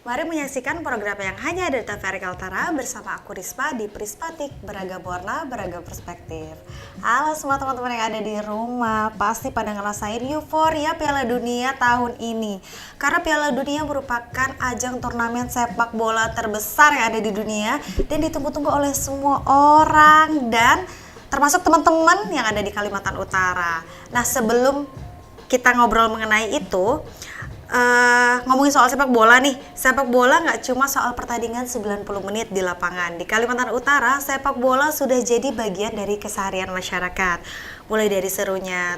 Mari menyaksikan program yang hanya ada di TVRI Kaltara bersama aku Risma di Prismatik, beragam warna, beragam perspektif. Halo semua teman-teman yang ada di rumah, pasti pada ngerasain euforia Piala Dunia tahun ini. Karena Piala Dunia merupakan ajang turnamen sepak bola terbesar yang ada di dunia dan ditunggu-tunggu oleh semua orang dan termasuk teman-teman yang ada di Kalimantan Utara. Nah, sebelum kita ngobrol mengenai itu, ngomongin soal sepak bola nih. Sepak bola nggak cuma soal pertandingan 90 menit di lapangan. Di Kalimantan Utara, sepak bola sudah jadi bagian dari keseharian masyarakat. Mulai dari serunya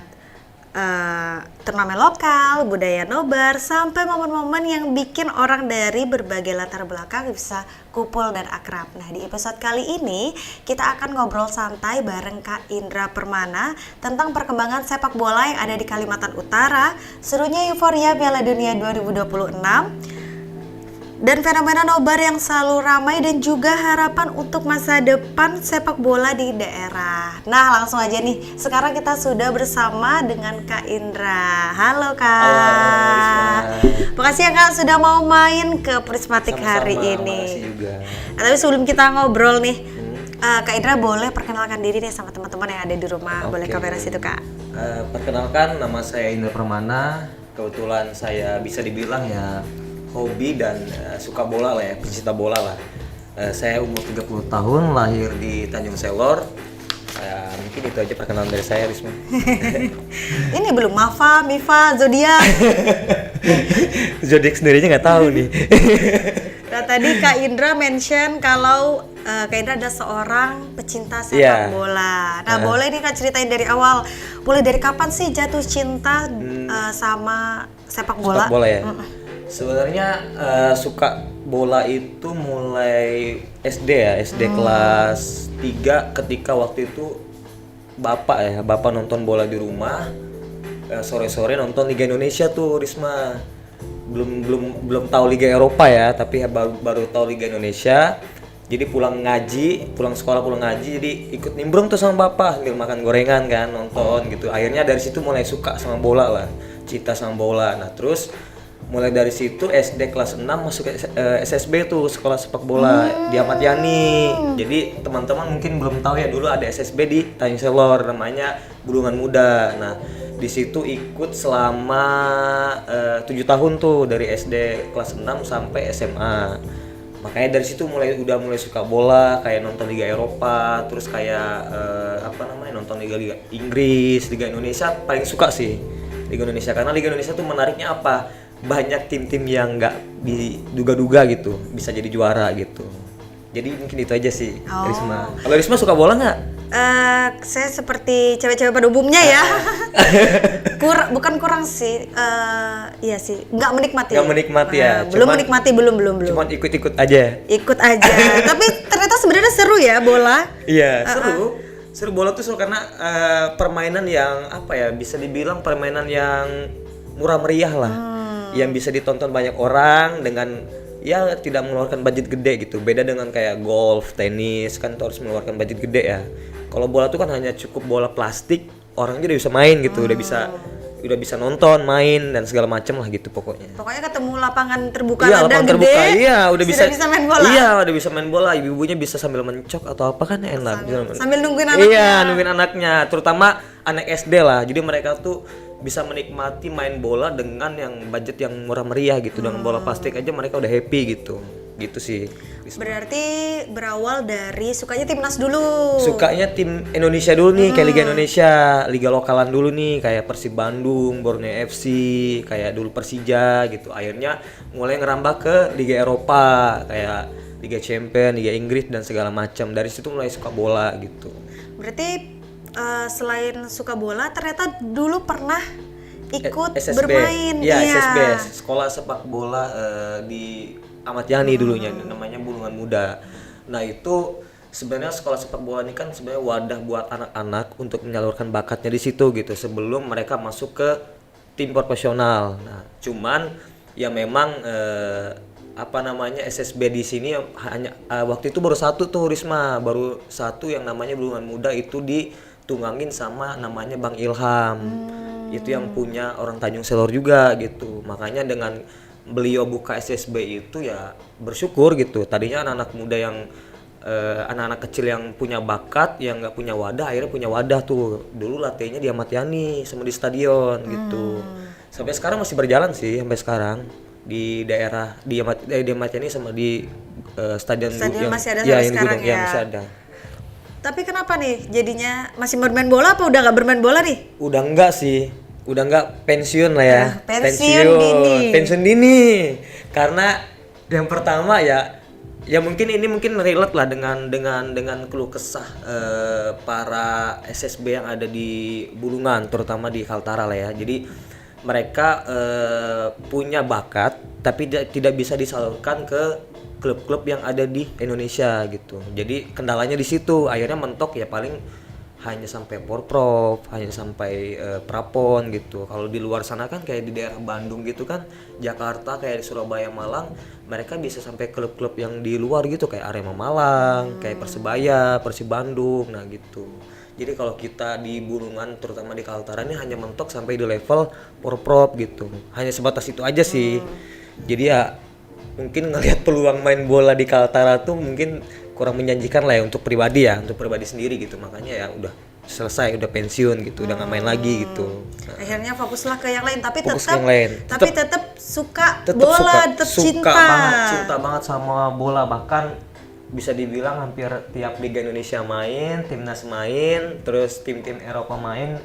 turnamen lokal, budaya nobar, sampai momen-momen yang bikin orang dari berbagai latar belakang bisa kumpul dan akrab. Nah, di episode kali ini kita akan ngobrol santai bareng Kak Indra Permana tentang perkembangan sepak bola yang ada di Kalimantan Utara, serunya euforia Piala Dunia 2026, dan fenomena nobar yang selalu ramai dan juga harapan untuk masa depan sepak bola di daerah. Nah, langsung aja nih, sekarang kita sudah bersama dengan Kak Indra. Halo Kak. Halo, makasih ya Kak sudah mau main ke Prismatik hari ini. Makasih juga. Nah, tapi sebelum kita ngobrol nih, Kak Indra boleh perkenalkan diri deh sama teman-teman yang ada di rumah. Boleh kamera situ Kak. Perkenalkan, nama saya Indra Permana. Kebetulan saya bisa dibilang ya hobi dan suka bola lah ya, pencinta bola lah. Saya umur 30 tahun, lahir di Tanjung Selor. Mungkin itu aja perkenalan dari saya, Risma. Ini belum Mafa, Mifa, Zodiak. Zodiak sendirinya nggak tahu nih. Nah, tadi Kak Indra mention kalau Kak Indra ada seorang pecinta sepak bola. Nah, boleh nih Kak ceritain dari awal. Mulai dari kapan sih jatuh cinta sama sepak bola? Sepak bola ya? Sebenarnya suka bola itu mulai SD ya, SD kelas 3 ketika waktu itu Bapak nonton bola di rumah, sore-sore nonton Liga Indonesia tuh, Risma. Belum tahu Liga Eropa ya, tapi baru tahu Liga Indonesia. Jadi pulang sekolah pulang ngaji, jadi ikut nimbrung tuh sama Bapak sambil makan gorengan kan, nonton gitu. Akhirnya dari situ mulai suka sama bola lah, cinta sama bola. Nah, terus mulai dari situ SD kelas 6 masuk ke SSB tuh, sekolah sepak bola di Ahmad Yani. Jadi teman-teman mungkin belum tahu ya, dulu ada SSB di Tanjung Selor namanya Bulungan Muda. Nah, di situ ikut selama 7 tahun tuh, dari SD kelas 6 sampai SMA. Makanya dari situ mulai suka bola, kayak nonton Liga Eropa, terus kayak nonton Liga Inggris, Liga Indonesia paling suka sih. Liga Indonesia karena Liga Indonesia tuh menariknya apa? Banyak tim-tim yang nggak diduga-duga gitu bisa jadi juara gitu. Jadi mungkin itu aja sih, Risma. Kalau Risma suka bola nggak? Saya seperti cewek-cewek pada umumnya ya. Bukan kurang sih, iya sih, nggak menikmati. Nggak menikmati ya? Belum menikmati, belum. Cuman ikut-ikut aja. Ikut aja. Tapi ternyata sebenarnya seru ya bola. Iya, seru bola tuh seru karena permainan yang bisa dibilang permainan yang murah meriah lah. Yang bisa ditonton banyak orang dengan ya tidak mengeluarkan budget gede gitu. Beda dengan kayak golf, tenis kan tuh harus mengeluarkan budget gede ya. Kalau bola tuh kan hanya cukup bola plastik, orang aja udah bisa main gitu, udah bisa nonton, main dan segala macam lah gitu pokoknya. Pokoknya ketemu lapangan terbuka, iya, lapangan gede, terbuka, iya, udah bisa main bola. Iya, udah bisa main bola. Ibu-ibunya bisa sambil mencok atau apa kan enak. Sambil nungguin anaknya. Iya, nungguin anaknya, terutama anak SD lah. Jadi mereka tuh bisa menikmati main bola dengan yang budget yang murah meriah gitu. Dengan bola plastik aja mereka udah happy gitu. Gitu sih. Berarti berawal dari sukanya timnas dulu. Sukanya tim Indonesia dulu nih, kayak Liga Indonesia, liga lokalan dulu nih, kayak Persib Bandung, Borneo FC, kayak dulu Persija gitu. Akhirnya mulai ngerambah ke Liga Eropa, kayak Liga Champions, Liga Inggris dan segala macam. Dari situ mulai suka bola gitu. Berarti selain suka bola, ternyata dulu pernah ikut SSB. bermain. Iya, SSB, sekolah sepak bola di Ahmad Yani dulunya, namanya Bulungan Muda. Nah, itu sebenarnya sekolah sepak bola ini kan sebenarnya wadah buat anak-anak untuk menyalurkan bakatnya di situ gitu sebelum mereka masuk ke tim profesional. Nah, cuman ya memang SSB di sini hanya waktu itu baru satu tuh, Risma, baru satu yang namanya Bulungan Muda, itu ditunggangin sama namanya Bang Ilham. Itu yang punya orang Tanjung Selor juga gitu. Makanya dengan beliau buka SSB itu ya bersyukur gitu. Tadinya anak-anak muda yang anak-anak kecil yang punya bakat, yang nggak punya wadah, akhirnya punya wadah tuh. Dulu latihannya di Ahmad Yani sama di stadion gitu. Sampai sekarang masih berjalan sih sampai sekarang di daerah di Ahmad Yani sama di stadion yang masih ada ya, sampai yang di sekarang Gunung, ya. masih ada. Tapi kenapa nih jadinya masih bermain bola apa udah nggak bermain bola nih? Udah enggak sih, udah enggak, pensiun lah ya. Pensiun dini. Karena yang pertama ya mungkin relate lah dengan keluh kesah para SSB yang ada di Bulungan, terutama di Kaltara lah ya. Jadi mereka punya bakat tapi tidak bisa disalurkan ke klub-klub yang ada di Indonesia gitu. Jadi kendalanya di situ, akhirnya mentok ya paling hanya sampai Porprov, hanya sampai Prapon gitu. Kalau di luar sana kan kayak di daerah Bandung gitu kan, Jakarta, kayak di Surabaya, Malang, mereka bisa sampai klub-klub yang di luar gitu kayak Arema Malang, kayak Persebaya, Persib Bandung, nah gitu. Jadi kalau kita di Bulungan terutama di Kaltara ini hanya mentok sampai di level Porprov gitu. Hanya sebatas itu aja sih. Jadi ya mungkin ngelihat peluang main bola di Kaltara tuh mungkin kurang menjanjikan lah ya untuk pribadi sendiri gitu. Makanya ya udah selesai, udah pensiun gitu, udah nggak main lagi gitu. Akhirnya fokuslah ke yang lain, tapi Fokus tetap yang lain. tetap suka bola, tetap cinta. Cinta banget sama bola, bahkan bisa dibilang hampir tiap Liga Indonesia main, timnas main, terus tim-tim Eropa main,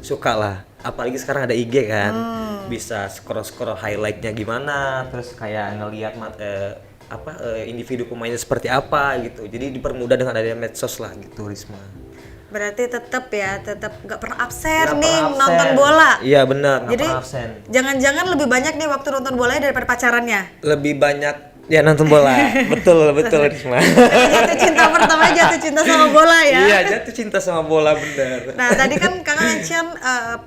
suka lah. Apalagi sekarang ada IG kan, bisa scroll highlightnya gimana, terus kayak ngelihat individu pemainnya seperti apa gitu. Jadi dipermudah dengan adanya medsos lah gitu, Risma. Berarti tetap nggak pernah absen nonton bola. Iya benar, nggak Jadi pernah absen. jangan-jangan lebih banyak nih waktu nonton bolanya daripada pacarannya. Lebih banyak ya nonton bola. betul Risma. Jatuh cinta sama bola ya. Iya, jatuh cinta sama bola, benar. Nah, tadi kan Kakak mention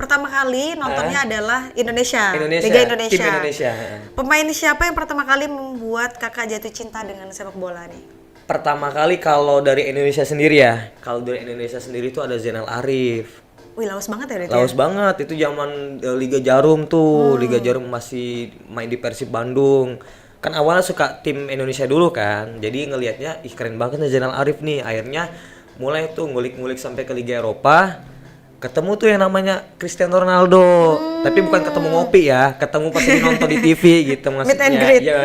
pertama kali nontonnya adalah Indonesia, Liga Indonesia. Tim Indonesia. Pemain siapa yang pertama kali membuat Kakak jatuh cinta dengan sepak bola nih? Pertama kali kalau dari Indonesia sendiri ya. Kalau dari Indonesia sendiri itu ada Zainal Arif. Wih, lawas banget ya berarti. Lawas banget, itu zaman Liga Jarum tuh. Liga Jarum masih main di Persib Bandung. Kan awalnya suka tim Indonesia dulu kan. Jadi ngelihatnya keren banget nih Zainal Arif nih. Akhirnya mulai tuh ngulik-ngulik sampai ke Liga Eropa. Ketemu tuh yang namanya Cristiano Ronaldo. Tapi bukan ketemu ngopi ya, ketemu pas lagi nonton di TV gitu maksudnya. Meet and greet. Iya.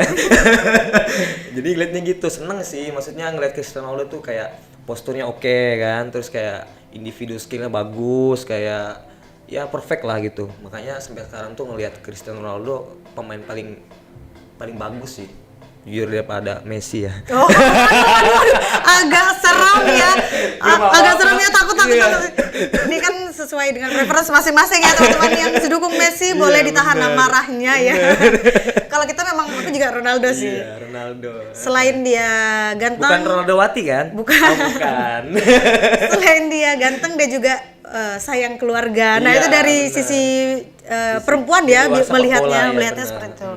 Jadi ngeliatnya gitu, seneng sih. Maksudnya ngeliat Cristiano Ronaldo tuh kayak posturnya oke kan, terus kayak individu skillnya bagus, kayak ya perfect lah gitu. Makanya sampai sekarang tuh ngeliat Cristiano Ronaldo pemain paling bagus sih. Jujur daripada Messi ya. Oh, agak seram ya. Agak seram ya, takut. Ini kan sesuai dengan preferensi masing-masing ya teman-teman yang sedukung Messi boleh ditahan amarahnya ya. Kalau kita memang aku juga Ronaldo sih. Iya, Ronaldo. Selain dia ganteng. Bukan Ronaldo Wati kan? Bukan. Oh, bukan. Selain dia ganteng, dia juga sayang keluarga. Nah, Iya, itu dari bener. sisi perempuan ya luar sepak bola, melihatnya bener. seperti itu.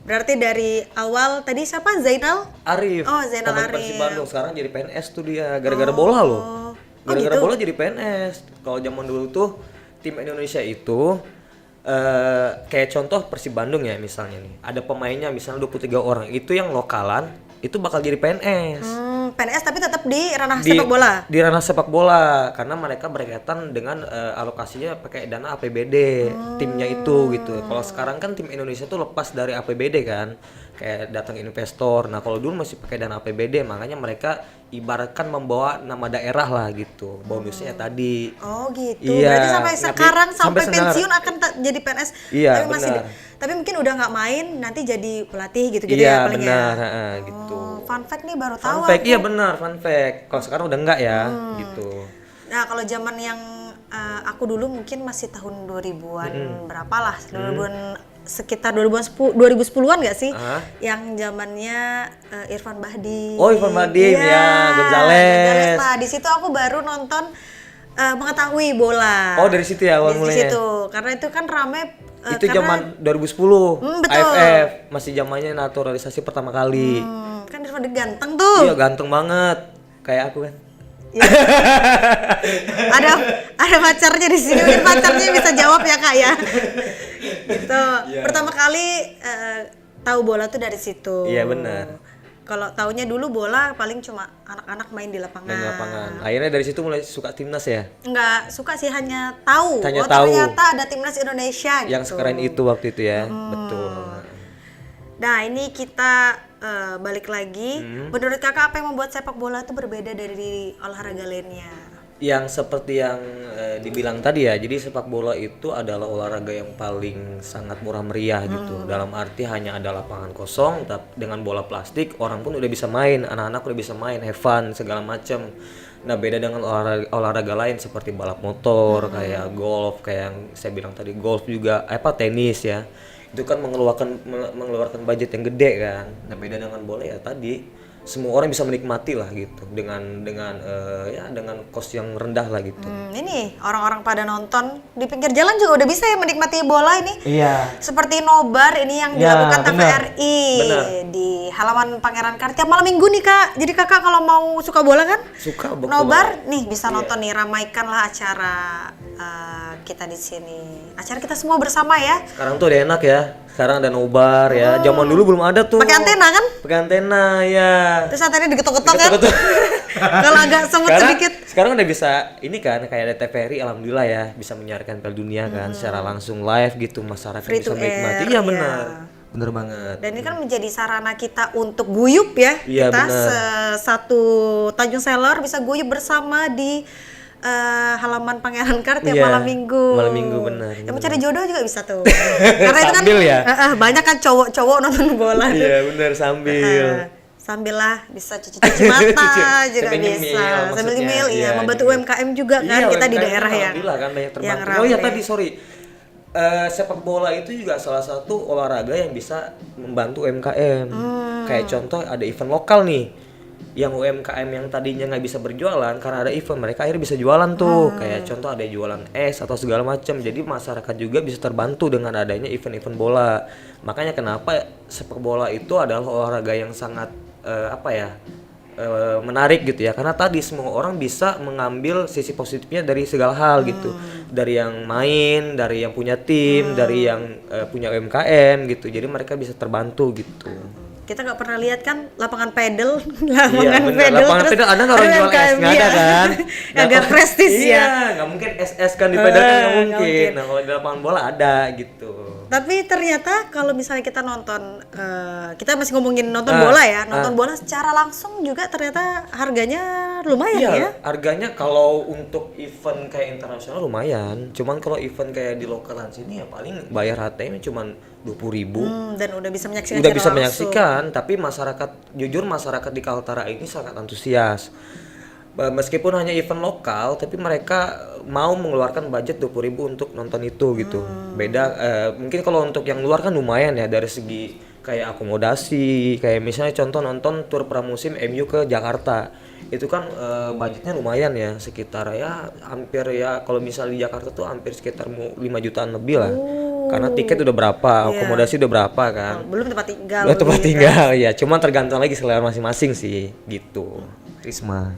Berarti dari awal tadi siapa? Zainal Arif. Oh, Zainal pemain Arif. Persib Bandung, sekarang jadi PNS tuh dia gara-gara bola loh. Gara-gara gitu? bola jadi PNS. Kalau zaman dulu tuh tim Indonesia itu kayak contoh Persib Bandung ya misalnya nih. Ada pemainnya misalnya 23 orang. Itu yang lokalan itu bakal jadi PNS. PNS tapi tetap di ranah sepak bola. Di ranah sepak bola karena mereka berkaitan dengan alokasinya pakai dana APBD timnya itu gitu. Kalau sekarang kan tim Indonesia tuh lepas dari APBD kan, kayak datang investor. Nah kalau dulu masih pakai dana APBD, makanya mereka ibaratkan membawa nama daerah lah gitu. Bonusnya tadi. Oh gitu. Iya, Berarti sampai sekarang sampai sekarang. pensiun akan jadi PNS. Iya, tapi masih benar. tapi mungkin udah nggak main, nanti jadi pelatih gitu-gitu Iya ya paling benar, ya. gitu. Fun fact nih baru Fun tahu fact, aku. iya benar fun fact. Kalau sekarang udah enggak ya, gitu. Nah, kalau zaman yang aku dulu mungkin masih tahun 2000-an berapa lah, 2000-an sekitar 2010-an nggak sih? Yang zamannya Irfan Bahdim. Oh, Irfan Bahdim, Iya, ya, Gonzales. Nah, di situ aku baru nonton mengetahui bola. Oh, dari situ ya awal Di mulanya. situ, karena itu kan rame. Itu karena- zaman 2010 betul. AFF masih zamannya naturalisasi pertama kali. kan Irfan Bahdim ganteng tuh. Iya ganteng banget kayak aku kan. ada pacarnya di sini, mungkin pacarnya bisa jawab ya kak ya. Gitu. Iya. Pertama kali tahu bola tuh dari situ. Iya, benar. Kalau taunya dulu bola paling cuma anak-anak main di lapangan. Main di lapangan. Akhirnya dari situ mulai suka timnas ya. Enggak suka sih, hanya tahu. Hanya oh tahu. ternyata ada timnas Indonesia gitu. Yang sekeren itu waktu itu ya. Betul. Nah ini kita balik lagi. Menurut kakak apa yang membuat sepak bola itu berbeda dari olahraga lainnya? Yang seperti yang dibilang tadi ya, jadi sepak bola itu adalah olahraga yang paling sangat murah meriah gitu. Dalam arti hanya ada lapangan kosong, dengan bola plastik orang pun udah bisa main, anak-anak udah bisa main, have fun segala macam. Nah beda dengan olahraga lain seperti balap motor, kayak golf, kayak yang saya bilang tadi golf juga, tenis ya. Itu kan mengeluarkan budget yang gede kan. Nah beda dengan bola ya tadi semua orang bisa menikmati lah gitu dengan kos yang rendah lah gitu. Ini orang-orang pada nonton di pinggir jalan juga udah bisa ya menikmati bola ini. Iya. Seperti nobar ini yang dilakukan TVRI di halaman Pangeran Kartini malam minggu nih kak. Jadi kakak kalau mau suka bola kan? Suka nobar nih bisa nonton nih, ramaikanlah acara kita di sini. Acara kita semua bersama ya. Sekarang tuh udah enak ya. Sekarang ada nobar ya. Zaman dulu belum ada tuh. Pakai antena kan? Pakai antena ya. Terus antenanya digetok-getok kan? Kalau agak semut sedikit. Sekarang udah bisa ini kan kayak ada TVRI, alhamdulillah ya bisa menyiarkan Piala Dunia kan secara langsung live gitu, masyarakat Free bisa to menikmati. air, Iya benar. Bener banget. Dan ini kan menjadi sarana kita untuk guyup ya. Iya, kita bener. satu Tanjung Selor bisa guyup bersama di halaman Pangeran Kartini Iya, malam minggu. malam minggu, benar. Yang mau cari jodoh juga bisa tuh. Karena itu kan Sambil ya? Banyak kan cowok-cowok nonton bola. Iya bener, sambil. Sambil lah bisa cuci-cuci mata juga Sambil bisa. nyemil, Sambil maksudnya. nyemil, iya. Iya, Membantu nyemil. UMKM juga kan Iya, kita di UMKM daerah yang alhamdulillah kan banyak yang terbantu. Oh ya rame. tadi sorry. Sepak bola itu juga salah satu olahraga yang bisa membantu UMKM. Kayak contoh ada event lokal nih. Yang UMKM yang tadinya nggak bisa berjualan karena ada event, mereka akhirnya bisa jualan tuh. Kayak contoh ada jualan es atau segala macam. Jadi masyarakat juga bisa terbantu dengan adanya event-event bola. Makanya kenapa sepak bola itu adalah olahraga yang sangat menarik gitu ya, karena tadi semua orang bisa mengambil sisi positifnya dari segala hal gitu, dari yang main, dari yang punya tim, dari yang punya UMKM gitu, jadi mereka bisa terbantu gitu. Kita nggak pernah lihat kan lapangan pedal, Iya, bener. Lapangan terus pedal ada nggak orang jual es? UMKM, Nggak ada iya. kan? Agak prestis ya. Iya, nggak mungkin es kan di pedal kan nggak Nggak mungkin. mungkin. Nah kalau di lapangan bola ada gitu. Tapi ternyata kalau misalnya kita nonton, kita masih ngomongin nonton bola ya, nonton bola secara langsung juga ternyata harganya lumayan Iya, ya. harganya kalau untuk event kayak internasional lumayan. Cuman kalau event kayak di lokalan sini ya paling bayar HTM cuman 20.000. Dan udah bisa menyaksikan Udah secara bisa langsung. menyaksikan, tapi masyarakat di Kaltara ini sangat antusias. Meskipun hanya event lokal, tapi mereka mau mengeluarkan budget 20.000 untuk nonton itu gitu. Beda mungkin kalau untuk yang luar kan lumayan ya dari segi kayak akomodasi, kayak misalnya contoh nonton tur pramusim MU ke Jakarta. Itu kan budgetnya lumayan ya, sekitar ya hampir ya kalau misalnya di Jakarta tuh hampir sekitar 5 jutaan lebih lah. Karena tiket udah berapa, akomodasi udah berapa kan. Belum tempat tinggal. Belum tempat gitu. tinggal ya, cuman tergantung lagi selera masing-masing sih gitu. Risma.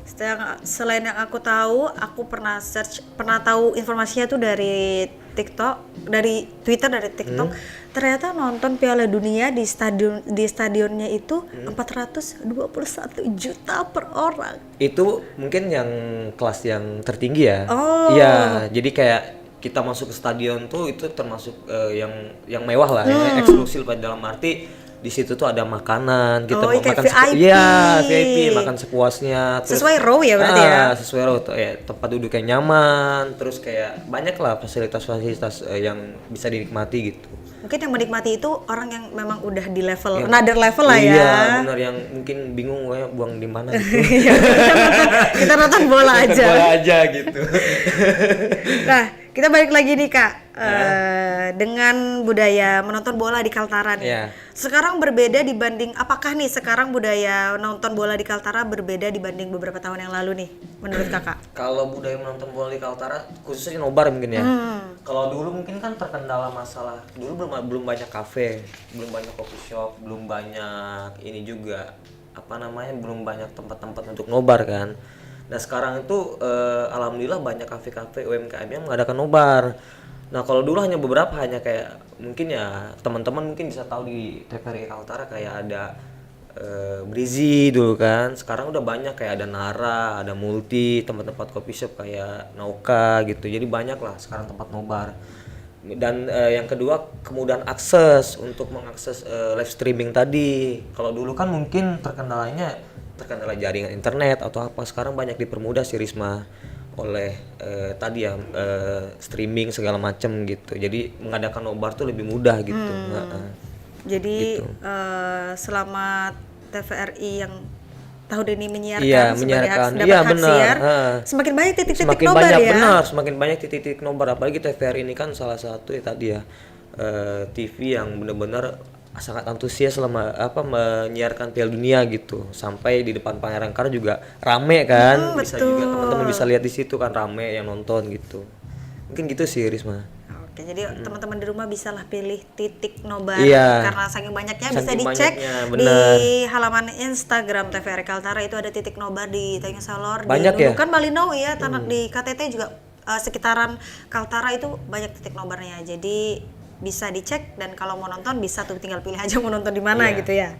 Selain yang aku tahu, aku pernah tahu informasinya tuh dari TikTok, dari Twitter, dari TikTok. Ternyata nonton Piala Dunia di stadionnya itu 421 juta per orang. Itu mungkin yang kelas yang tertinggi ya. Oh. Iya, jadi kayak kita masuk ke stadion tuh itu termasuk yang mewah lah, yang eksklusif dalam arti di situ tuh ada makanan, kita mau kayak makan VIP. Iya, VIP, makan sepuasnya. Terus, Sesuai row ya berarti ya? Sesuai row tuh ya, tempat duduk yang nyaman, terus kayak banyak lah fasilitas-fasilitas yang bisa dinikmati gitu. Mungkin yang menikmati itu orang yang memang udah di level, another level lah ya. Iya, benar, yang mungkin bingung buang di mana gitu. Iya, kita nonton bola aja. Bola aja gitu. Nah, kita balik lagi nih Kak, dengan budaya menonton bola di Kaltara nih. Iya. Sekarang berbeda dibanding, apakah nih sekarang budaya nonton bola di Kaltara berbeda dibanding beberapa tahun yang lalu nih, menurut Kakak? Kalau budaya menonton bola di Kaltara, khususnya di Nobar mungkin ya. Kalau dulu mungkin kan terkendala masalah, dulu belum banyak kafe, belum banyak coffee shop, belum banyak ini juga belum banyak tempat-tempat untuk nobar kan. Nah sekarang itu alhamdulillah banyak kafe-kafe UMKM yang mengadakan nobar. Nah kalau dulu hanya beberapa, hanya kayak mungkin ya teman-teman mungkin bisa tahu di TVRI Kaltara kayak ada Brizi dulu kan. Sekarang udah banyak kayak ada Nara, ada Multi, tempat-tempat coffee shop kayak Nauka gitu. Jadi banyak lah sekarang tempat nobar. Dan yang kedua kemudahan akses untuk mengakses live streaming tadi. Kalau dulu kan mungkin terkendala jaringan internet atau apa, sekarang banyak dipermudah sih Risma oleh tadi ya streaming segala macam gitu. Jadi mengadakan nobar tuh lebih mudah gitu. Jadi Gitu. selama TVRI yang tahun ini menyiarkan Iya, sebagai menyiarkan. dapat Iya, hak benar. siar, Heeh. semakin banyak titik-titik Semakin nobar banyak, ya. benar, semakin banyak titik-titik nobar, apalagi TVRI ini kan salah satu ya tadi ya TV yang benar-benar sangat antusias selama menyiarkan Piala Dunia gitu, sampai di depan Pangeran Kar juga rame kan, bisa juga teman-teman bisa lihat di situ kan rame yang nonton gitu, mungkin gitu sih Risma. Oke, jadi teman-teman di rumah bisalah pilih titik nobar Iya. karena saking banyaknya bisa Saking dicek banyaknya, di benar. halaman Instagram TVRI Kaltara itu ada titik nobar di Tanjung Salor, Banyak di ya? Nunukan, Malinau ya, tanah di KTT juga sekitaran Kaltara itu banyak titik nobarnya. Jadi bisa dicek dan kalau mau nonton bisa tuh tinggal pilih aja mau nonton di mana Iya. gitu ya.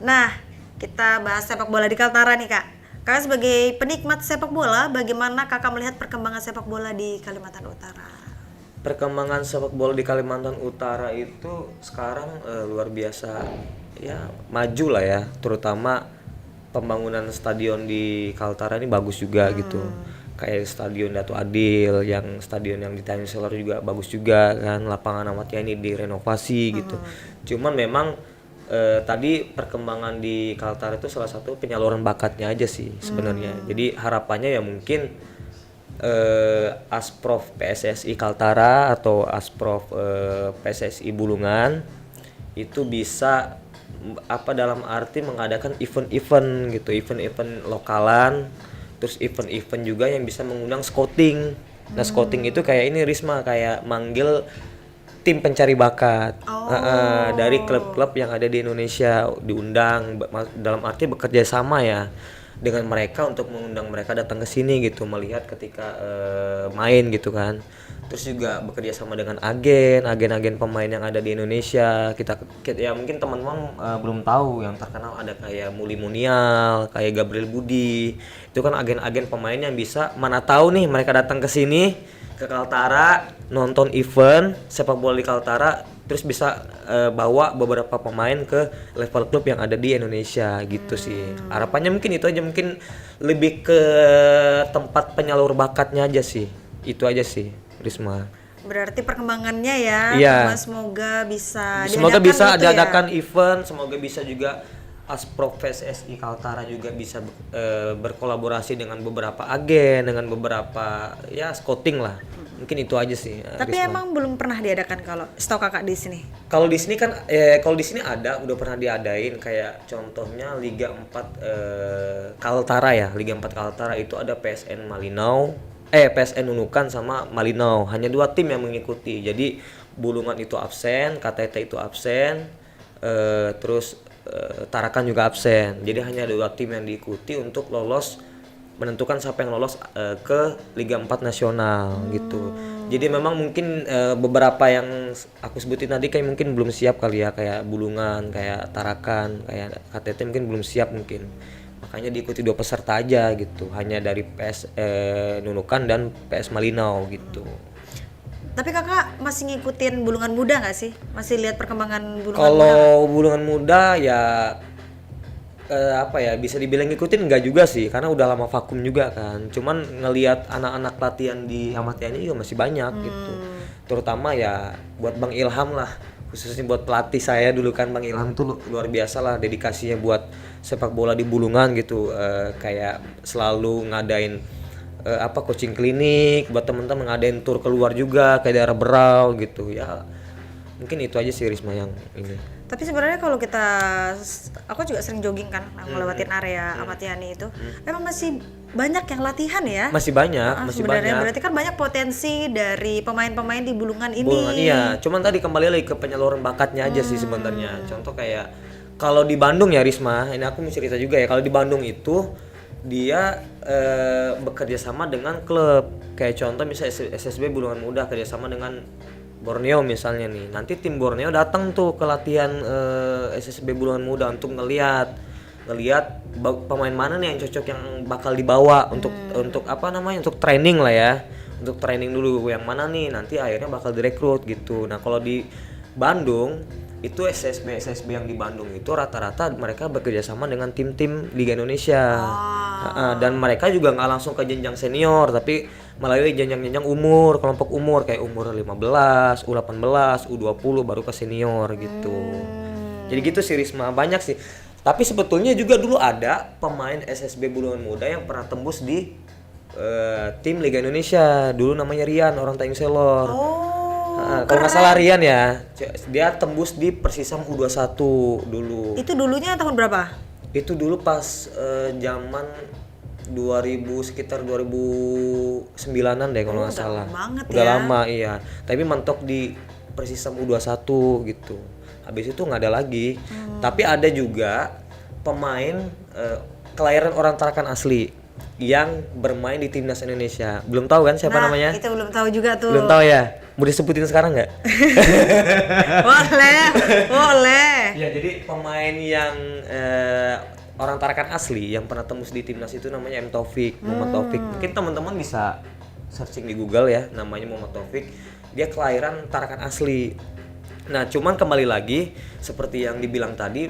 Nah, kita bahas sepak bola di Kaltara nih Kak. Kakak sebagai penikmat sepak bola, bagaimana Kakak melihat perkembangan sepak bola di Kalimantan Utara? Perkembangan sepak bola di Kalimantan Utara itu sekarang luar biasa ya, maju lah ya, terutama pembangunan stadion di Kaltara ini bagus juga gitu, kayak stadion Datu Adil, yang stadion yang di Tanjung Selor juga bagus juga kan, lapangan Ahmad Yani direnovasi gitu. Cuman memang tadi perkembangan di Kaltara itu salah satu penyaluran bakatnya aja sih sebenarnya. Jadi harapannya ya mungkin Asprof PSSI Kaltara atau Asprof PSSI Bulungan itu bisa dalam arti mengadakan event-event gitu, event-event lokalan, terus event-event juga yang bisa mengundang scouting. Nah scouting itu kayak ini Risma, kayak manggil tim pencari bakat dari klub-klub yang ada di Indonesia, diundang dalam arti bekerja sama ya dengan mereka untuk mengundang mereka datang ke sini gitu, melihat ketika main gitu kan. Terus juga bekerja sama dengan agen pemain yang ada di Indonesia. Kita ya mungkin teman-teman belum tahu yang terkenal ada kayak Muli Munial, kayak Gabriel Budi. Itu kan agen-agen pemain yang bisa, mana tahu nih mereka datang ke sini ke Kaltara, nonton event sepak bola di Kaltara, terus bisa bawa beberapa pemain ke level klub yang ada di Indonesia gitu sih. Harapannya mungkin itu aja, mungkin lebih ke tempat penyalur bakatnya aja sih. Itu aja sih, Risma. Berarti perkembangannya ya, Iya. semoga bisa Semoga diadakan bisa gitu ya. diadakan event, semoga bisa juga Asprof PSSI Kaltara juga bisa berkolaborasi dengan beberapa agen, dengan beberapa ya scouting lah. Mungkin itu aja sih. Tapi Risma. emang belum pernah diadakan kalau setahu Kakak di sini. Kalau di sini kan kalau di sini udah pernah diadain, kayak contohnya Liga 4 Kaltara ya. Liga 4 Kaltara itu ada PSN Malinau, PSN Nunukan sama Malinau. Hanya 2 tim yang mengikuti. Jadi Bulungan itu absen, KTT itu absen, terus Tarakan juga absen. Jadi hanya ada 2 tim yang diikuti untuk lolos, menentukan siapa yang lolos ke Liga 4 nasional gitu. Jadi memang mungkin beberapa yang aku sebutin tadi kayak mungkin belum siap kali ya, kayak Bulungan, kayak Tarakan, kayak KTT mungkin belum siap mungkin. Makanya diikuti 2 peserta aja gitu, hanya dari PS Nunukan dan PS Malinau gitu. Tapi Kakak masih ngikutin Bulungan Muda nggak sih? Masih lihat perkembangan Bulungan Muda? Kalau Bulungan Muda ya bisa dibilang ngikutin enggak juga sih, karena udah lama vakum juga kan. Cuman ngelihat anak-anak latihan di Ahmad Yani juga masih banyak gitu. Terutama ya buat Bang Ilham lah, khususnya buat pelatih saya dulu kan, Bang Ilham tuh luar biasa lah dedikasinya buat sepak bola di Bulungan gitu. Kayak selalu ngadain coaching klinik buat teman-teman, ngadain tur keluar juga kayak daerah Berau gitu ya. Mungkin itu aja sih Risma yang ini. Tapi sebenarnya kalau aku juga sering jogging kan, ngelewatin area Ahmad Yani itu, emang masih banyak yang latihan ya. Masih banyak, masih sebenarnya banyak. berarti kan banyak potensi dari pemain-pemain di Bulungan ini. Bulungan iya, cuman tadi kembali lagi ke penyaluran bakatnya aja sih sebenarnya. Contoh kayak kalau di Bandung ya Risma, ini aku mau cerita juga ya, kalau di Bandung itu dia bekerja sama dengan klub. Kayak contoh misalnya SSB Bulungan Muda kerjasama dengan Borneo misalnya nih. Nanti tim Borneo datang tuh ke latihan SSB Bulungan Muda untuk ngelihat pemain mana nih yang cocok yang bakal dibawa untuk apa namanya, untuk training lah ya. Untuk training dulu yang mana nih nanti akhirnya bakal direkrut gitu. Nah, kalau di Bandung itu SSB yang di Bandung itu rata-rata mereka bekerja sama dengan tim-tim Liga Indonesia. Dan mereka juga nggak langsung ke jenjang senior, tapi melalui jenjang-jenjang umur, kelompok umur kayak umur 15, U18, U20 baru ke senior gitu. Jadi gitu sih Risma, banyak sih. Tapi sebetulnya juga dulu ada pemain SSB Bulungan Muda yang pernah tembus di tim Liga Indonesia. Dulu namanya Rian, orang Tanjung Selor. Kalau nggak salah Rian ya, dia tembus di Persisam U21 dulu. Itu dulunya tahun berapa? Itu dulu pas zaman 2000 sekitar 2009-an deh kalau nggak salah. Udah lama iya. Tapi mentok di Persisam U21 gitu. Habis itu nggak ada lagi. Tapi ada juga pemain kelahiran orang Tarakan asli yang bermain di timnas Indonesia. Belum tahu kan siapa namanya? Itu belum tahu juga tuh. Belum tahu ya. Mau disebutin sekarang nggak? boleh. Ya jadi pemain yang orang Tarakan asli yang pernah tembus di timnas itu namanya Taufik, Muhammad Taufik. Mungkin teman-teman bisa searching di Google ya, namanya Muhammad Taufik. Dia kelahiran Tarakan asli. Nah, cuman kembali lagi seperti yang dibilang tadi,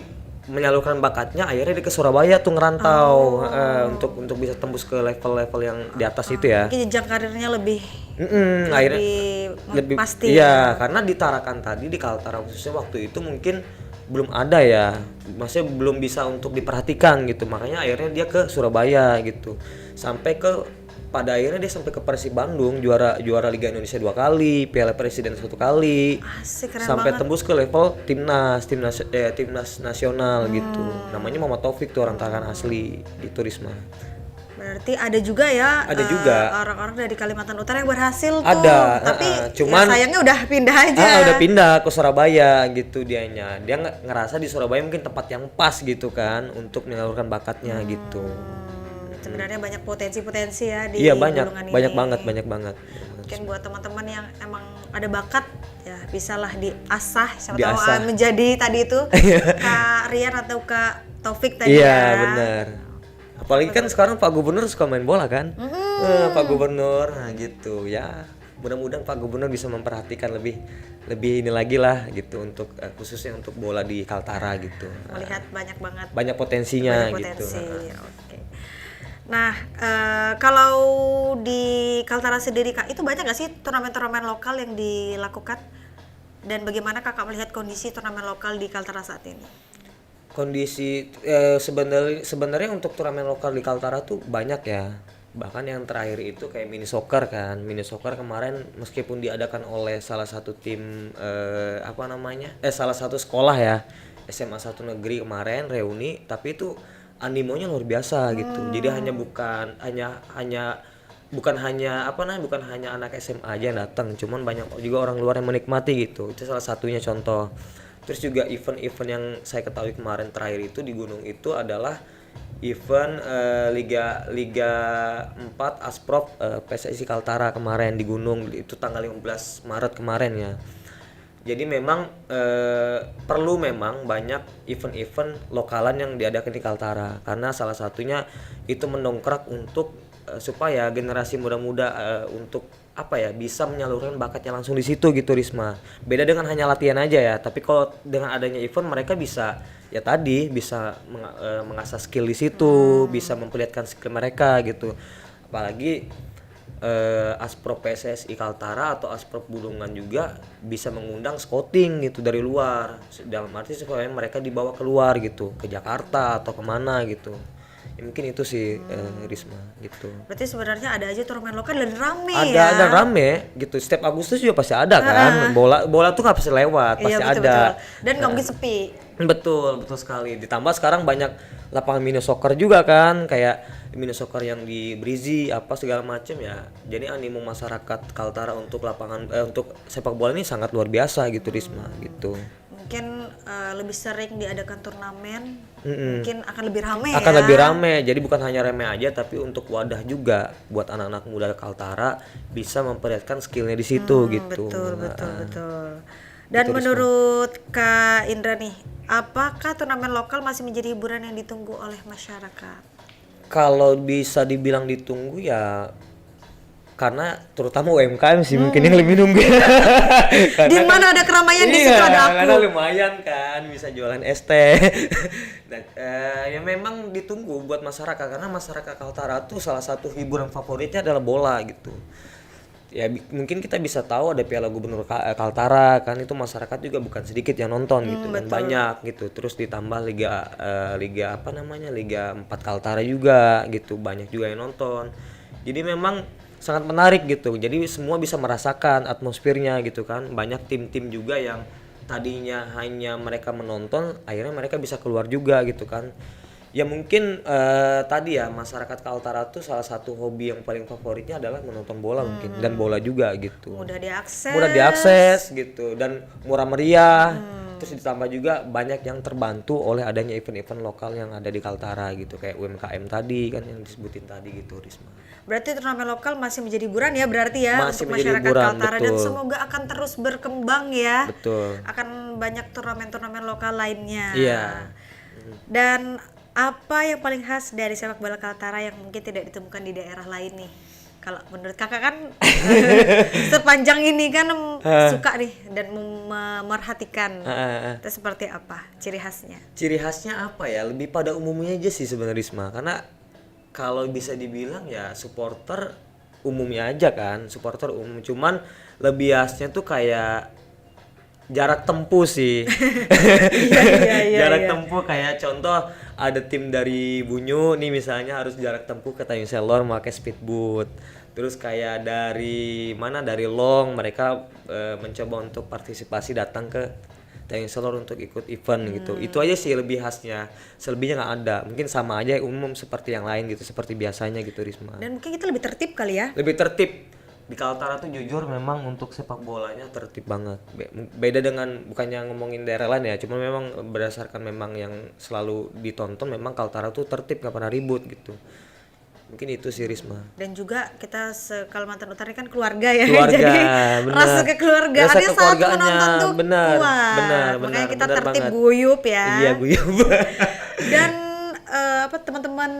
menyalurkan bakatnya akhirnya dia ke Surabaya tuh ngerantau untuk bisa tembus ke level-level yang di atas itu ya. Mungkin jenjang karirnya lebih pasti. Iya, karena di Tarakan tadi, di Kaltara khususnya waktu itu mungkin belum ada ya, maksudnya belum bisa untuk diperhatikan gitu, makanya akhirnya dia ke Surabaya gitu, pada akhirnya dia sampai ke Persib Bandung, juara Liga Indonesia 2 kali, Piala Presiden 1 kali. Asik, keren sampai banget. tembus ke level timnas nasional gitu. Namanya Muhammad Taufik tuh orang Tarakan asli gitu Risma. Berarti ada juga ya, orang-orang dari Kalimantan Utara yang berhasil tuh. Ada, tapi cuman ya sayangnya udah pindah aja. Udah pindah ke Surabaya gitu dianya. Dia ngerasa di Surabaya mungkin tempat yang pas gitu kan untuk menyalurkan bakatnya gitu. Sebenarnya banyak potensi-potensi ya di golongan ini. Banyak banget. Mungkin buat teman-teman yang emang ada bakat ya bisalah diasah, siapa tahu menjadi tadi itu Kak Rian atau Kak Taufik tadi. Iya, benar. Apalagi kan sekarang Pak Gubernur suka main bola kan. Pak Gubernur, nah gitu ya. Mudah-mudahan Pak Gubernur bisa memperhatikan lebih ini lagi lah gitu untuk khususnya untuk bola di Kaltara gitu. Melihat banyak banget. Banyak potensinya gitu. Oke. Nah, kalau di Kaltara sendiri Kak, itu banyak nggak sih turnamen-turnamen lokal yang dilakukan? Dan bagaimana Kakak melihat kondisi turnamen lokal di Kaltara saat ini? Kondisi sebenarnya untuk turnamen lokal di Kaltara tuh banyak ya. Bahkan yang terakhir itu kayak mini soccer kan. Mini soccer kemarin meskipun diadakan oleh salah satu tim salah satu sekolah ya, SMA 1 negeri kemarin reuni, tapi itu animonya luar biasa gitu. Jadi bukan hanya anak SMA aja yang datang, cuman banyak juga orang luar yang menikmati gitu. Itu salah satunya contoh. Terus juga event-event yang saya ketahui kemarin terakhir itu di Gunung itu adalah event Liga 4 Asprov PSSI Kaltara kemarin di Gunung, itu tanggal 15 Maret kemarin ya. Jadi memang perlu banyak event-event lokalan yang diadakan di Kaltara, karena salah satunya itu mendongkrak untuk supaya generasi muda-muda untuk bisa menyalurkan bakatnya langsung di situ gitu Risma. Beda dengan hanya latihan aja ya, tapi kalau dengan adanya event mereka bisa mengasah skill di situ, bisa memperlihatkan skill mereka gitu. Apalagi Asprov PSSI Kaltara atau Asprov Bulungan juga bisa mengundang scouting gitu dari luar, dalam arti supaya mereka dibawa keluar gitu, ke Jakarta atau kemana gitu. Ya, mungkin itu sih Risma gitu. Berarti sebenarnya ada aja turnamen lokal dan rame ada rame gitu. Setiap Agustus juga pasti ada kan. Bola tuh nggak pasti lewat, pasti betul, ada. Dan nggak mungkin sepi. Betul, betul sekali. Ditambah sekarang banyak lapangan mini soccer juga kan, kayak mini soccer yang di Brizi apa segala macem ya. Jadi animo masyarakat Kaltara untuk untuk sepak bola ini sangat luar biasa gitu Risma gitu. Mungkin lebih sering diadakan turnamen, mungkin akan lebih ramai Akan ya. lebih rame. Jadi bukan hanya rame aja tapi untuk wadah juga buat anak-anak muda Kaltara bisa memperlihatkan skillnya di situ gitu. Betul, betul, betul. Dan menurut Kak Indra nih, apakah turnamen lokal masih menjadi hiburan yang ditunggu oleh masyarakat? Kalau bisa dibilang ditunggu ya karena terutama UMKM sih mungkin yang lebih nunggu. Di mana ada keramaian di situ ada aku. Karena lumayan kan bisa jualan es teh. Dan ya memang ditunggu buat masyarakat karena masyarakat Kaltara tuh salah satu hiburan favoritnya adalah bola gitu. Ya mungkin kita bisa tahu ada Piala Gubernur Kaltara kan, itu masyarakat juga bukan sedikit yang nonton gitu dan banyak gitu. Terus ditambah liga apa namanya, Liga 4 Kaltara juga gitu, banyak juga yang nonton. Jadi memang sangat menarik gitu. Jadi semua bisa merasakan atmosfernya gitu kan. Banyak tim-tim juga yang tadinya hanya mereka menonton, akhirnya mereka bisa keluar juga gitu kan. Ya mungkin tadi ya masyarakat Kaltara tuh salah satu hobi yang paling favoritnya adalah menonton bola mungkin, dan bola juga gitu. Mudah Diakses gitu dan murah meriah. Terus ditambah juga banyak yang terbantu oleh adanya event-event lokal yang ada di Kaltara gitu, kayak UMKM tadi kan yang disebutin tadi gitu Risma. Berarti turnamen lokal masih menjadi hiburan ya berarti ya Masih untuk menjadi masyarakat hiburan, Kaltara, dan betul. semoga akan terus berkembang ya. Betul. Akan banyak turnamen-turnamen lokal lainnya. Iya. Dan apa yang paling khas dari sepak bola Kaltara yang mungkin tidak ditemukan di daerah lain nih? Kalau menurut kakak kan sepanjang ini kan suka nih dan memerhatikan. Itu seperti apa ciri khasnya? Ciri khasnya apa ya? Lebih pada umumnya aja sih sebenarnya Risma. Karena kalau bisa dibilang ya supporter umumnya aja kan, supporter umum. Cuman lebih khasnya tuh kayak jarak tempuh sih. Jarak tempuh kayak contoh ada tim dari Bunyu nih misalnya harus jarak tempuh ke Tanjung Selor pakai speedboat. Terus kayak dari Long mereka mencoba untuk partisipasi datang ke Tanjung Selor untuk ikut event gitu. Itu aja sih lebih khasnya. Selebihnya nggak ada. Mungkin sama aja umum seperti yang lain gitu, seperti biasanya gitu Risma. Dan mungkin kita lebih tertib kali ya? Lebih tertib. Di Kaltara tuh jujur memang untuk sepak bolanya tertib banget. Beda dengan, bukannya ngomongin daerah lain ya, cuma memang berdasarkan memang yang selalu ditonton memang Kaltara tuh tertib, gak pernah ribut gitu. Mungkin itu sih Risma. Dan juga kita Kalimantan Utara kan keluarga ya. Keluarga, jadi bener. rasa kekeluargaannya Rasa saat kekeluargaannya, menonton tuh bener, kuat. bener, Makanya kita bener tertib banget. guyup ya. Iya guyup. Dan teman-teman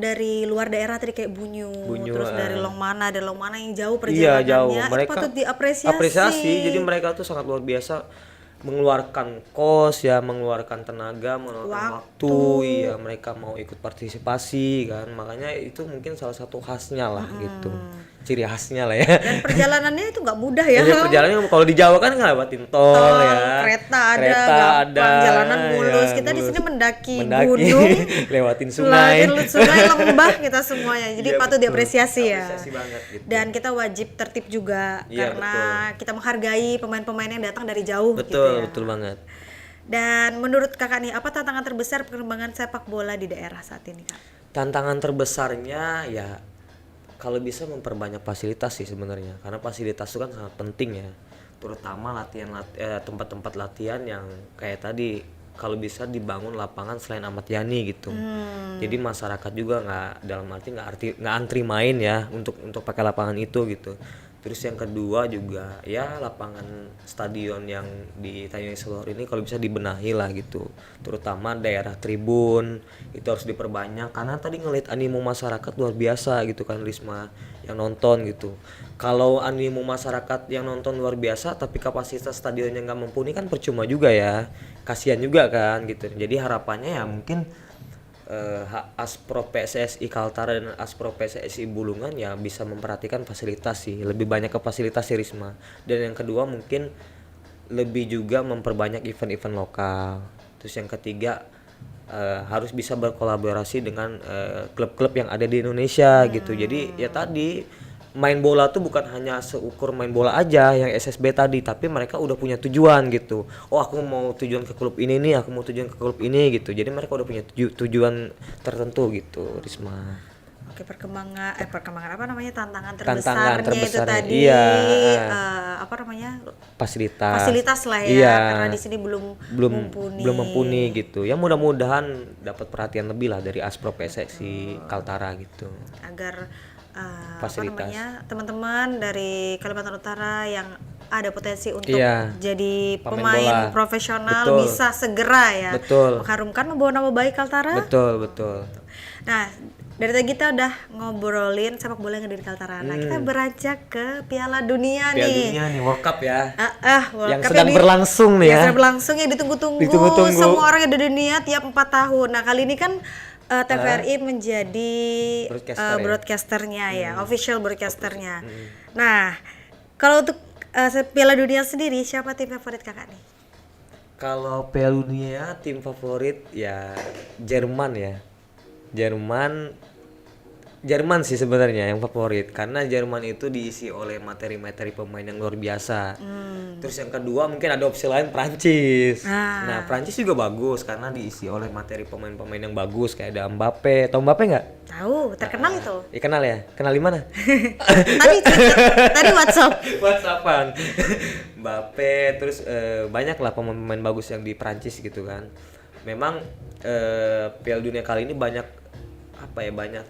dari luar daerah tadi kayak Bunyu terus dari Long Mana yang jauh perjalanannya, Iya jauh. itu Mereka patut diapresiasi. apresiasi. Jadi mereka tuh sangat luar biasa mengeluarkan kos ya, mengeluarkan tenaga, mengeluarkan waktu. Iya, mereka mau ikut partisipasi kan. Makanya itu mungkin salah satu khasnya lah gitu. Ciri khasnya lah ya. Dan perjalanannya itu nggak mudah ya. Iya, perjalanannya kalau di Jawa kan ngelewatin tol ya. Kereta ada, jalanan mulus. Kita di sini mendaki gunung, lewatin sungai. Lembah kita semuanya. Jadi Iya, patut betul. diapresiasi ya. Apresiasi banget gitu. Dan kita wajib tertib juga Iya, karena kita menghargai pemain-pemain yang datang dari jauh gitu Betul, ya. betul banget. Dan menurut kakak nih, apa tantangan terbesar perkembangan sepak bola di daerah saat ini, Kak? Tantangan terbesarnya ya kalau bisa memperbanyak fasilitas sih sebenarnya, karena fasilitas itu kan sangat penting ya, terutama tempat-tempat latihan yang kayak tadi kalau bisa dibangun lapangan selain Ahmad Yani gitu. Jadi masyarakat juga nggak antri main ya untuk pakai lapangan itu gitu. Terus yang kedua juga ya lapangan stadion yang di Tanjung Selor ini kalau bisa dibenahi lah gitu, terutama daerah tribun itu harus diperbanyak karena tadi ngeliat animo masyarakat luar biasa gitu kan Risma yang nonton gitu. Kalau animo masyarakat yang nonton luar biasa tapi kapasitas stadionnya nggak mumpuni kan percuma juga ya, kasihan juga kan gitu. Jadi harapannya ya mungkin Aspro PSSI Kaltara dan Aspro PSSI Bulungan ya bisa memperhatikan fasilitas sih, lebih banyak ke fasilitas sih Risma. Dan yang kedua mungkin lebih juga memperbanyak event-event lokal. Terus yang ketiga harus bisa berkolaborasi dengan klub-klub yang ada di Indonesia gitu. Jadi ya tadi main bola tuh bukan hanya seukur main bola aja yang SSB tadi, tapi mereka udah punya tujuan gitu. Oh, aku mau tujuan ke klub ini nih, aku mau tujuan ke klub ini gitu. Jadi mereka udah punya tujuan tertentu gitu, Risma. Oke, perkembangan apa namanya, tantangan Tantangan terbesarnya itu terbesarnya, tadi iya. apa namanya, Fasilitas lah ya, iya. karena di sini belum mumpuni gitu. Ya mudah-mudahan dapat perhatian lebih lah dari Asprop PSSI Kaltara gitu. Agar apa Fasilitas. namanya, teman-teman dari Kalimantan Utara yang ada potensi untuk Iya. jadi Pemain pemain bola. profesional Betul. bisa segera ya Betul. mengharumkan, membawa nama baik Kaltara. Betul. Nah, dari tadi kita udah ngobrolin sepak bola yang ada di Kaltara. Nah, kita beranjak ke Piala Dunia Piala nih. Dunia nih, World Cup ya. World yang Cup sedang berlangsung nih yang ya. sedang berlangsung, yang ditunggu-tunggu semua orang yang ada di dunia tiap 4 tahun. Nah, kali ini kan TVRI menjadi Broadcaster ya? broadcasternya ya, official broadcasternya. Nah, kalau untuk Piala Dunia sendiri, siapa tim favorit kakak nih? Kalau Piala Dunia tim favorit ya Jerman ya. Jerman sih sebenarnya yang favorit, karena Jerman itu diisi oleh materi-materi pemain yang luar biasa. Terus yang kedua mungkin ada opsi lain, Prancis. Nah, Prancis juga bagus karena diisi oleh materi pemain-pemain yang bagus, kayak ada Mbappe. Tahu Mbappe nggak? Tahu, terkenal itu. Kenal ya? Kenal di mana? Tadi Twitter, tadi WhatsApp. WhatsAppan. Mbappe, terus banyak lah pemain-pemain bagus yang di Prancis gitu kan. Memang Piala Dunia kali ini banyak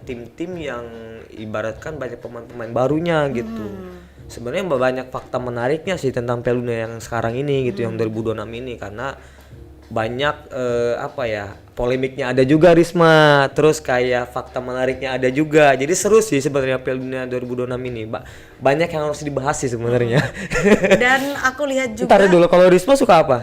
tim-tim yang ibaratkan banyak pemain-pemain barunya gitu. Sebenarnya banyak fakta menariknya sih tentang Piala Dunia yang sekarang ini gitu, yang 2026 ini, karena banyak polemiknya ada juga, Risma. Terus kayak fakta menariknya ada juga. Jadi seru sih sebenarnya Piala Dunia 2026 ini. Banyak yang harus dibahas sih sebenarnya. Dan aku lihat juga. Ntar dulu, kalau Risma suka apa?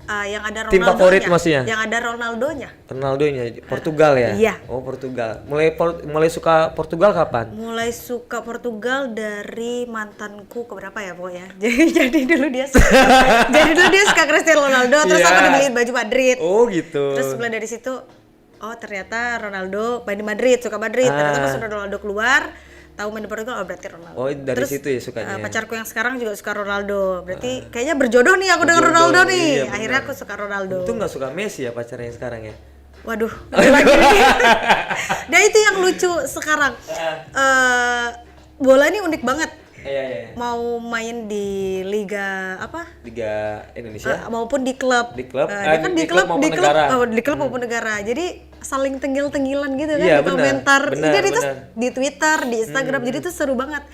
Yang ada Ronaldonya. Tim favorit maksudnya? Yang ada Ronaldonya. Portugal ya? Iya. Oh, Portugal. Mulai suka Portugal kapan? Mulai suka Portugal dari mantanku keberapa ya pokoknya. Jadi dulu dia suka Cristiano Ronaldo, terus aku dibeliin baju Madrid. Oh, gitu. Terus mulai dari situ, oh ternyata Ronaldo main di Madrid, suka Madrid. Ternyata pas udah Ronaldo keluar, tahu main di Portugal, oh berarti Ronaldo. Oh, dari terus, situ ya sukanya. Pacarku yang sekarang juga suka Ronaldo. Berarti kayaknya berjodoh nih aku dengan Ronaldo nih. Iya, akhirnya aku suka Ronaldo. Itu nggak suka Messi ya pacarnya yang sekarang ya? Waduh, lagi. Dan itu yang lucu sekarang. Bola ini unik banget. Iya. Mau main di Liga Indonesia maupun di klub. Di klub? Kan di klub maupun negara. Di klub maupun negara. Jadi saling tenggil-tenggilan gitu kan, Iya, di komentar. Jadi itu benar. di Twitter, di Instagram. Jadi itu seru banget.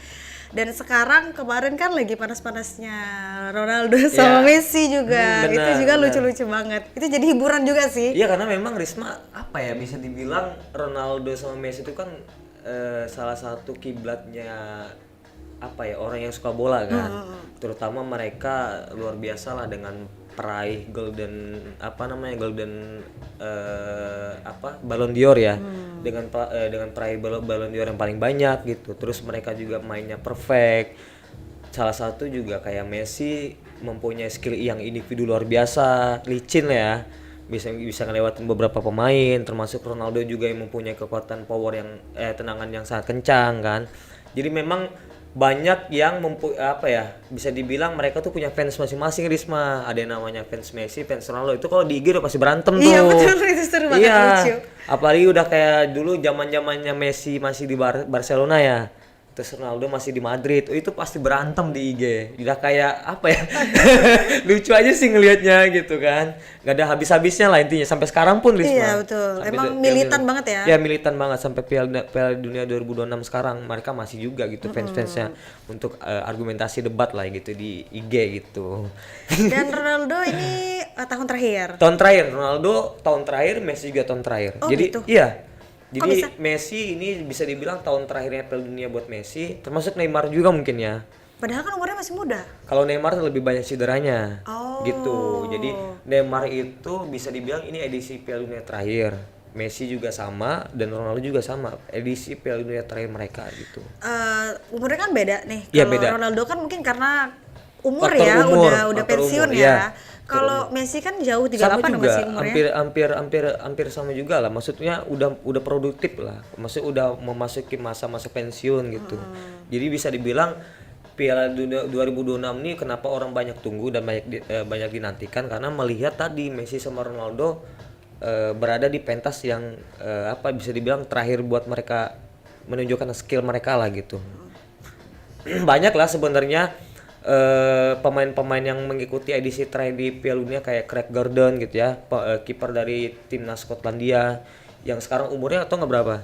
Dan sekarang kemarin kan lagi panas-panasnya Ronaldo sama Messi juga. Benar, itu juga benar. lucu-lucu banget. Itu jadi hiburan juga sih. Iya, karena memang Risma bisa dibilang Ronaldo sama Messi itu kan salah satu kiblatnya orang yang suka bola kan. Terutama mereka luar biasa lah dengan peraih golden Ballon d'Or ya. Dengan peraih Ballon d'Or yang paling banyak gitu. Terus mereka juga mainnya perfect. Salah satu juga kayak Messi mempunyai skill yang individu luar biasa, licin lah ya. Bisa ngelewatin beberapa pemain, termasuk Ronaldo juga yang mempunyai kekuatan power yang tendangan yang sangat kencang kan. Jadi memang banyak yang bisa dibilang mereka tuh punya fans masing-masing, Risma. Ada yang namanya fans Messi, fans Ronaldo. Itu kalau di IG udah pasti berantem tuh. Iya betul, itu seru banget, lucu. Apalagi udah kayak dulu zaman-zamannya Messi masih di Barcelona ya. Terus Ronaldo masih di Madrid. Itu pasti berantem di IG. Udah kayak lucu aja sih ngelihatnya gitu kan. Gak ada habis-habisnya lah intinya sampai sekarang pun, Risma. Iya betul. Emang militan banget ya. Ya militan banget sampai Piala Dunia 2026 sekarang mereka masih juga gitu fans-fansnya untuk argumentasi debat lah gitu di IG gitu. Dan Ronaldo ini tahun terakhir. Ronaldo tahun terakhir, Messi juga tahun terakhir. Oh, jadi gitu? iya. Jadi bisa? Messi ini bisa dibilang tahun terakhirnya Piala Dunia buat Messi, termasuk Neymar juga mungkin ya. Padahal kan umurnya masih muda. Kalau Neymar lebih banyak cederanya. Oh. Gitu. Jadi Neymar itu bisa dibilang ini edisi Piala Dunia terakhir. Messi juga sama dan Ronaldo juga sama, edisi Piala Dunia terakhir mereka gitu. Umurnya kan beda nih. Iya, Kalau beda. Ronaldo kan mungkin karena umur Faktor ya, umur, udah faktor pensiun umur, ya. iya. Kalau Messi kan jauh 38 Sama masih juga, umurnya. hampir sama juga lah. Maksudnya udah produktif lah. Maksudnya udah memasuki masa-masa pensiun gitu. Jadi bisa dibilang Piala Dunia 2026 ini kenapa orang banyak tunggu dan banyak dinantikan karena melihat tadi Messi sama Ronaldo berada di pentas yang apa bisa dibilang terakhir buat mereka menunjukkan skill mereka lah gitu. Banyak lah sebenarnya pemain-pemain yang mengikuti edisi terakhir di Piala Dunia kayak Craig Gordon gitu ya, kiper dari timnas Skotlandia yang sekarang umurnya atau nggak berapa?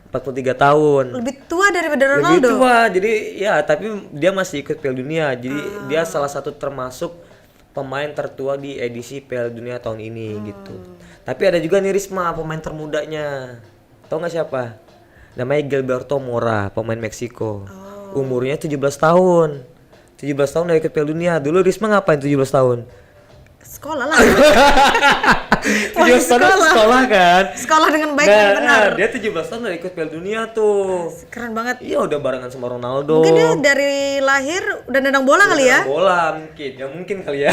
43 tahun. Lebih tua daripada Lebih Ronaldo. tua, jadi ya tapi dia masih ikut Piala Dunia. Jadi dia salah satu termasuk pemain tertua di edisi Piala Dunia tahun ini gitu. Tapi ada juga nih Risma, pemain termudanya. Tahu nggak siapa? Namanya Gilberto Mora, pemain Meksiko. Umurnya 17 tahun. 17 tahun udah ikut Piala Dunia. Dulu Risma ngapain 17 tahun? Sekolah lah. 17 tahun sekolah kan? Sekolah dengan baik dan benar. Dia 17 tahun udah ikut Piala Dunia tuh. Keren banget. Iya udah barengan sama Ronaldo. Mungkin dia dari lahir udah nendang bola kali ya? Bola mungkin kali ya.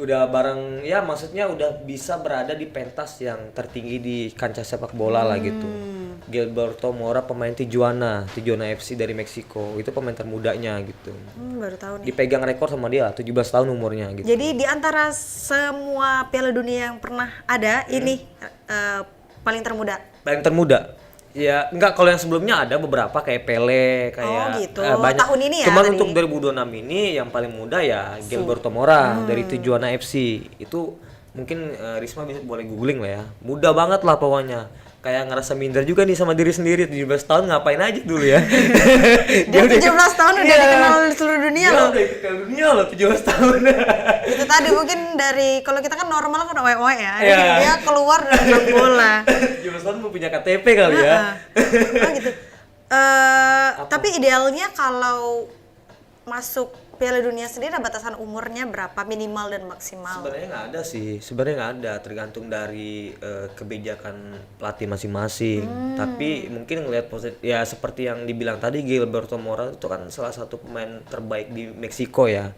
Udah bareng ya maksudnya udah bisa berada di pentas yang tertinggi di kancah sepak bola lah gitu. Gilberto Mora pemain Tijuana FC dari Meksiko. Itu pemain termudanya gitu. Baru tahu nih. Dipegang rekor sama dia 17 tahun umurnya gitu. Jadi di antara semua Piala Dunia yang pernah ada, ini paling termuda. Paling termuda. Ya, enggak kalau yang sebelumnya ada beberapa kayak Pele, kayak gitu. banyak. Tahun ini ya Cuman tadi? untuk 2026 ini yang paling muda ya Gilberto Mora dari Tijuana FC. Itu mungkin Risma bisa boleh googling lah ya. Muda banget lah pokoknya. Kayak ngerasa minder juga nih sama diri sendiri 17 tahun ngapain aja dulu ya. Dia 17 tahun udah dikenal di seluruh dunia Dia loh. udah ikut Piala Dunia loh 17 tahun. Itu tadi mungkin dari kalau kita kan normal kan oe-oe ya. Iya. Dia keluar dari sepak bola. 17 tahun mau punya KTP kali ya. Oh gitu. Tapi idealnya kalau masuk Piala Dunia sendiri batasan umurnya berapa minimal dan maksimal? Sebenarnya nggak ada sih, sebenarnya nggak ada, tergantung dari kebijakan pelatih masing-masing. Tapi mungkin ngelihat ya seperti yang dibilang tadi Gilberto Mora itu kan salah satu pemain terbaik di Meksiko ya.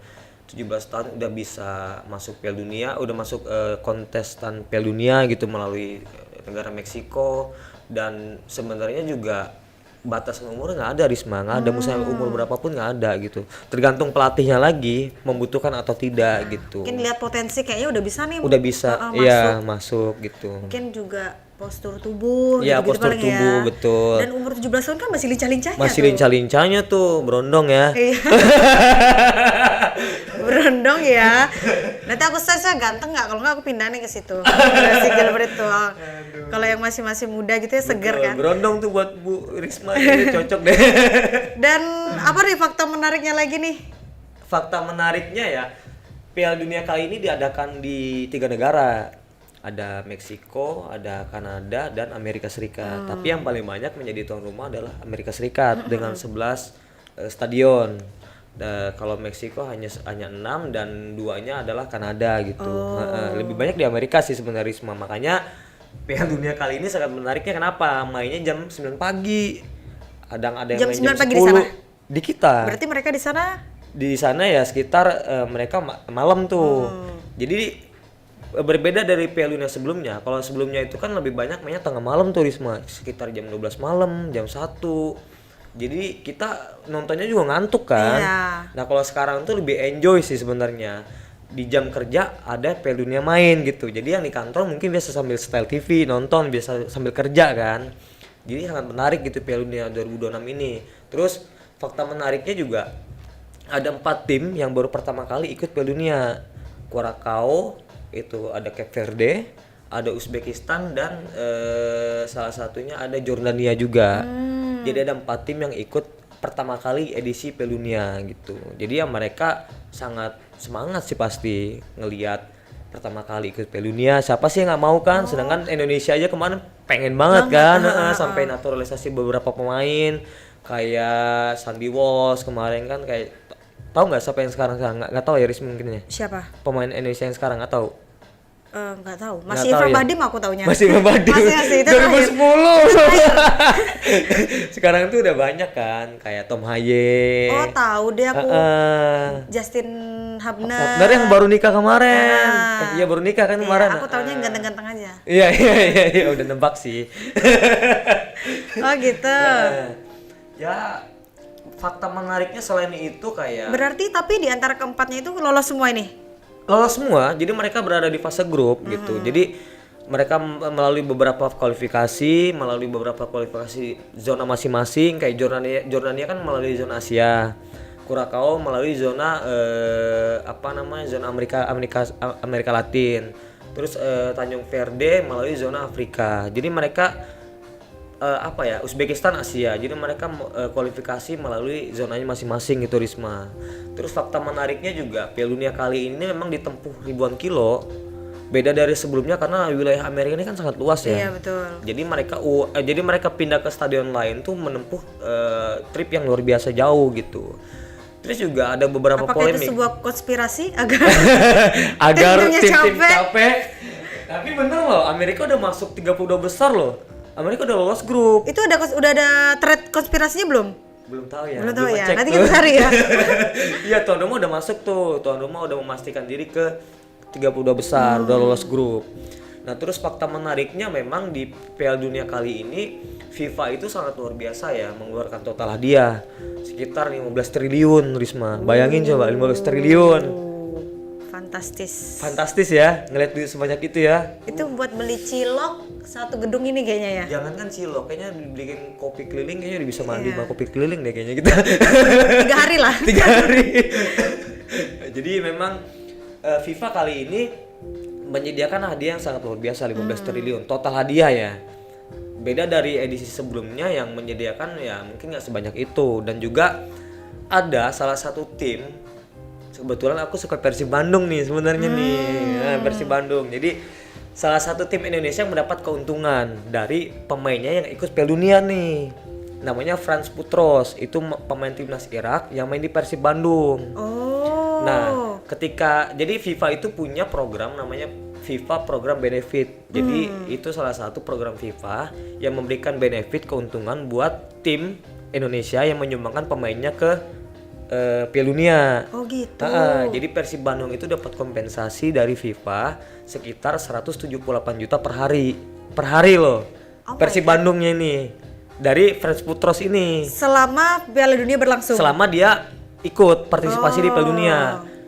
17 tahun udah bisa masuk Piala Dunia, udah masuk kontestan Piala Dunia gitu melalui negara Meksiko dan sebenarnya juga batasan umur nggak ada Risma, nggak ada misalnya umur berapapun nggak ada gitu, tergantung pelatihnya lagi membutuhkan atau tidak gitu. Mungkin lihat potensi kayaknya udah bisa nih. Udah bisa, iya masuk gitu. Mungkin juga postur tubuh Iya, gitu-gitu postur paling tubuh, ya. betul. Dan umur 17 tahun kan masih lincah-lincahnya Masih tuh. lincah-lincahnya tuh, berondong ya. Iya. Berondong ya. Nanti aku saya ganteng nggak? Kalau nggak aku pindah nih ke situ. Si Gilbert tuh. Kalau yang masih muda gitu ya seger kan. Berondong tuh buat Bu Risma ini cocok deh. Dan apa nih fakta menariknya lagi nih? Fakta menariknya ya, Piala Dunia kali ini diadakan di 3 negara. Ada Meksiko, ada Kanada, dan Amerika Serikat. Tapi yang paling banyak menjadi tuan rumah adalah Amerika Serikat dengan 11 stadion. Kalau Meksiko hanya 6 dan 2-nya adalah Kanada gitu. Lebih banyak di Amerika sih sebenarnya Risma. Makanya Piala Dunia kali ini sangat menariknya kenapa? Mainnya jam 9 pagi. Ada yang Jam main 9 jam pagi 10 di sana? di kita. Berarti mereka di sana Di sana ya sekitar mereka malam tuh. Jadi berbeda dari Piala Dunia sebelumnya. Kalau sebelumnya itu kan lebih banyak mainnya tengah malam tuh Risma, sekitar jam 12 malam, jam 1. Jadi kita nontonnya juga ngantuk kan. Iya. Nah, kalau sekarang tuh lebih enjoy sih sebenarnya. Di jam kerja ada Piala Dunia main gitu. Jadi yang di kantor mungkin biasa sambil setel TV, nonton biasa sambil kerja kan. Jadi sangat menarik gitu Piala Dunia 2026 ini. Terus fakta menariknya juga ada 4 tim yang baru pertama kali ikut Piala Dunia. Curacao, itu ada Cape Verde, ada Uzbekistan dan salah satunya ada Jordania juga. Jadi ada 4 tim yang ikut pertama kali edisi Piala Dunia gitu. Jadi ya mereka sangat semangat sih pasti ngelihat pertama kali ikut Piala Dunia. Siapa sih yang nggak mau kan? Sedangkan Indonesia aja kemarin pengen banget kan, sampai naturalisasi beberapa pemain kayak Sandy Walsh kemarin kan kayak tahu nggak siapa yang sekarang nggak tahu ya Riz mungkin ya. siapa? Pemain Indonesia yang sekarang nggak tahu. Nggak tahu. Nggak Masih tahu Irfan ya? Bahdim aku taunya. Masih Irfan Bahdim. Masih itu terakhir. 2010. Sekarang tuh udah banyak kan kayak Tom Haye. Oh tahu deh aku. Heeh. Justin Hubner. Dari yang baru nikah kemarin. Ah. Iya baru nikah kan kemarin. Iya, aku taunya yang ganteng-ganteng aja. Iya, udah nebak sih. Oh gitu. Nah, ya fakta menariknya selain itu kayak Berarti tapi di antara keempatnya itu lolos semua ini. lolos semua, jadi mereka berada di fase grup gitu. Jadi mereka melalui beberapa kualifikasi, zona masing-masing. Kayak Jordania kan melalui zona Asia, Curacao melalui zona zona Amerika Latin. Terus Tanjung Verde melalui zona Afrika. Jadi mereka Uzbekistan Asia. Jadi mereka kualifikasi melalui zonanya masing-masing gitu Risma. Terus fakta menariknya juga Piala Dunia kali ini memang ditempuh ribuan kilo. Beda dari sebelumnya karena wilayah Amerika ini kan sangat luas ya. Iya betul. Jadi mereka pindah ke stadion lain tuh menempuh trip yang luar biasa jauh gitu. Terus juga ada beberapa Apakah polemik. itu sebuah konspirasi agar agar timnya tim-tim capek? capek. Tapi bener loh, Amerika udah masuk 32 besar loh. Amerika udah lolos grup. Itu udah ada thread konspirasinya belum? Belum tahu ya. Belum tahu ya. ngecek Nanti tuh. kita cari ya. Iya, tuan rumah udah masuk tuh. Tuan rumah udah memastikan diri ke 32 besar, udah lolos grup. Nah, terus fakta menariknya memang di Piala Dunia kali ini FIFA itu sangat luar biasa ya, mengeluarkan total hadiah sekitar 15 triliun, Risma. Bayangin coba 15 triliun. Fantastis. Fantastis ya, ngeliat duit sebanyak itu ya. Itu buat beli cilok satu gedung ini kayaknya ya. Jangan kan cilok, kayaknya dibikin kopi keliling kayaknya udah bisa mandi Iya. sama kopi keliling deh kayaknya kita. 3 hari lah. 3 hari. Jadi memang FIFA kali ini menyediakan hadiah yang sangat luar biasa 15 triliun total hadiah ya. Beda dari edisi sebelumnya yang menyediakan ya mungkin nggak sebanyak itu. Dan juga ada salah satu tim, kebetulan aku suka Persib Bandung nih sebenarnya nih. Nah, Persib Bandung. Jadi salah satu tim Indonesia yang mendapat keuntungan dari pemainnya yang ikut Piala Dunia nih. Namanya Franz Putros, itu pemain timnas Irak yang main di Persib Bandung. Oh. Nah, jadi FIFA itu punya program namanya FIFA Program Benefit. Jadi itu salah satu program FIFA yang memberikan benefit keuntungan buat tim Indonesia yang menyumbangkan pemainnya ke Piala Dunia. Oh gitu. Jadi Persib Bandung itu dapat kompensasi dari FIFA sekitar 178 juta per hari. Per hari loh. Oh Persib Bandungnya ini dari Franz Putros ini. Selama Piala Dunia berlangsung. Selama dia ikut partisipasi di Piala Dunia.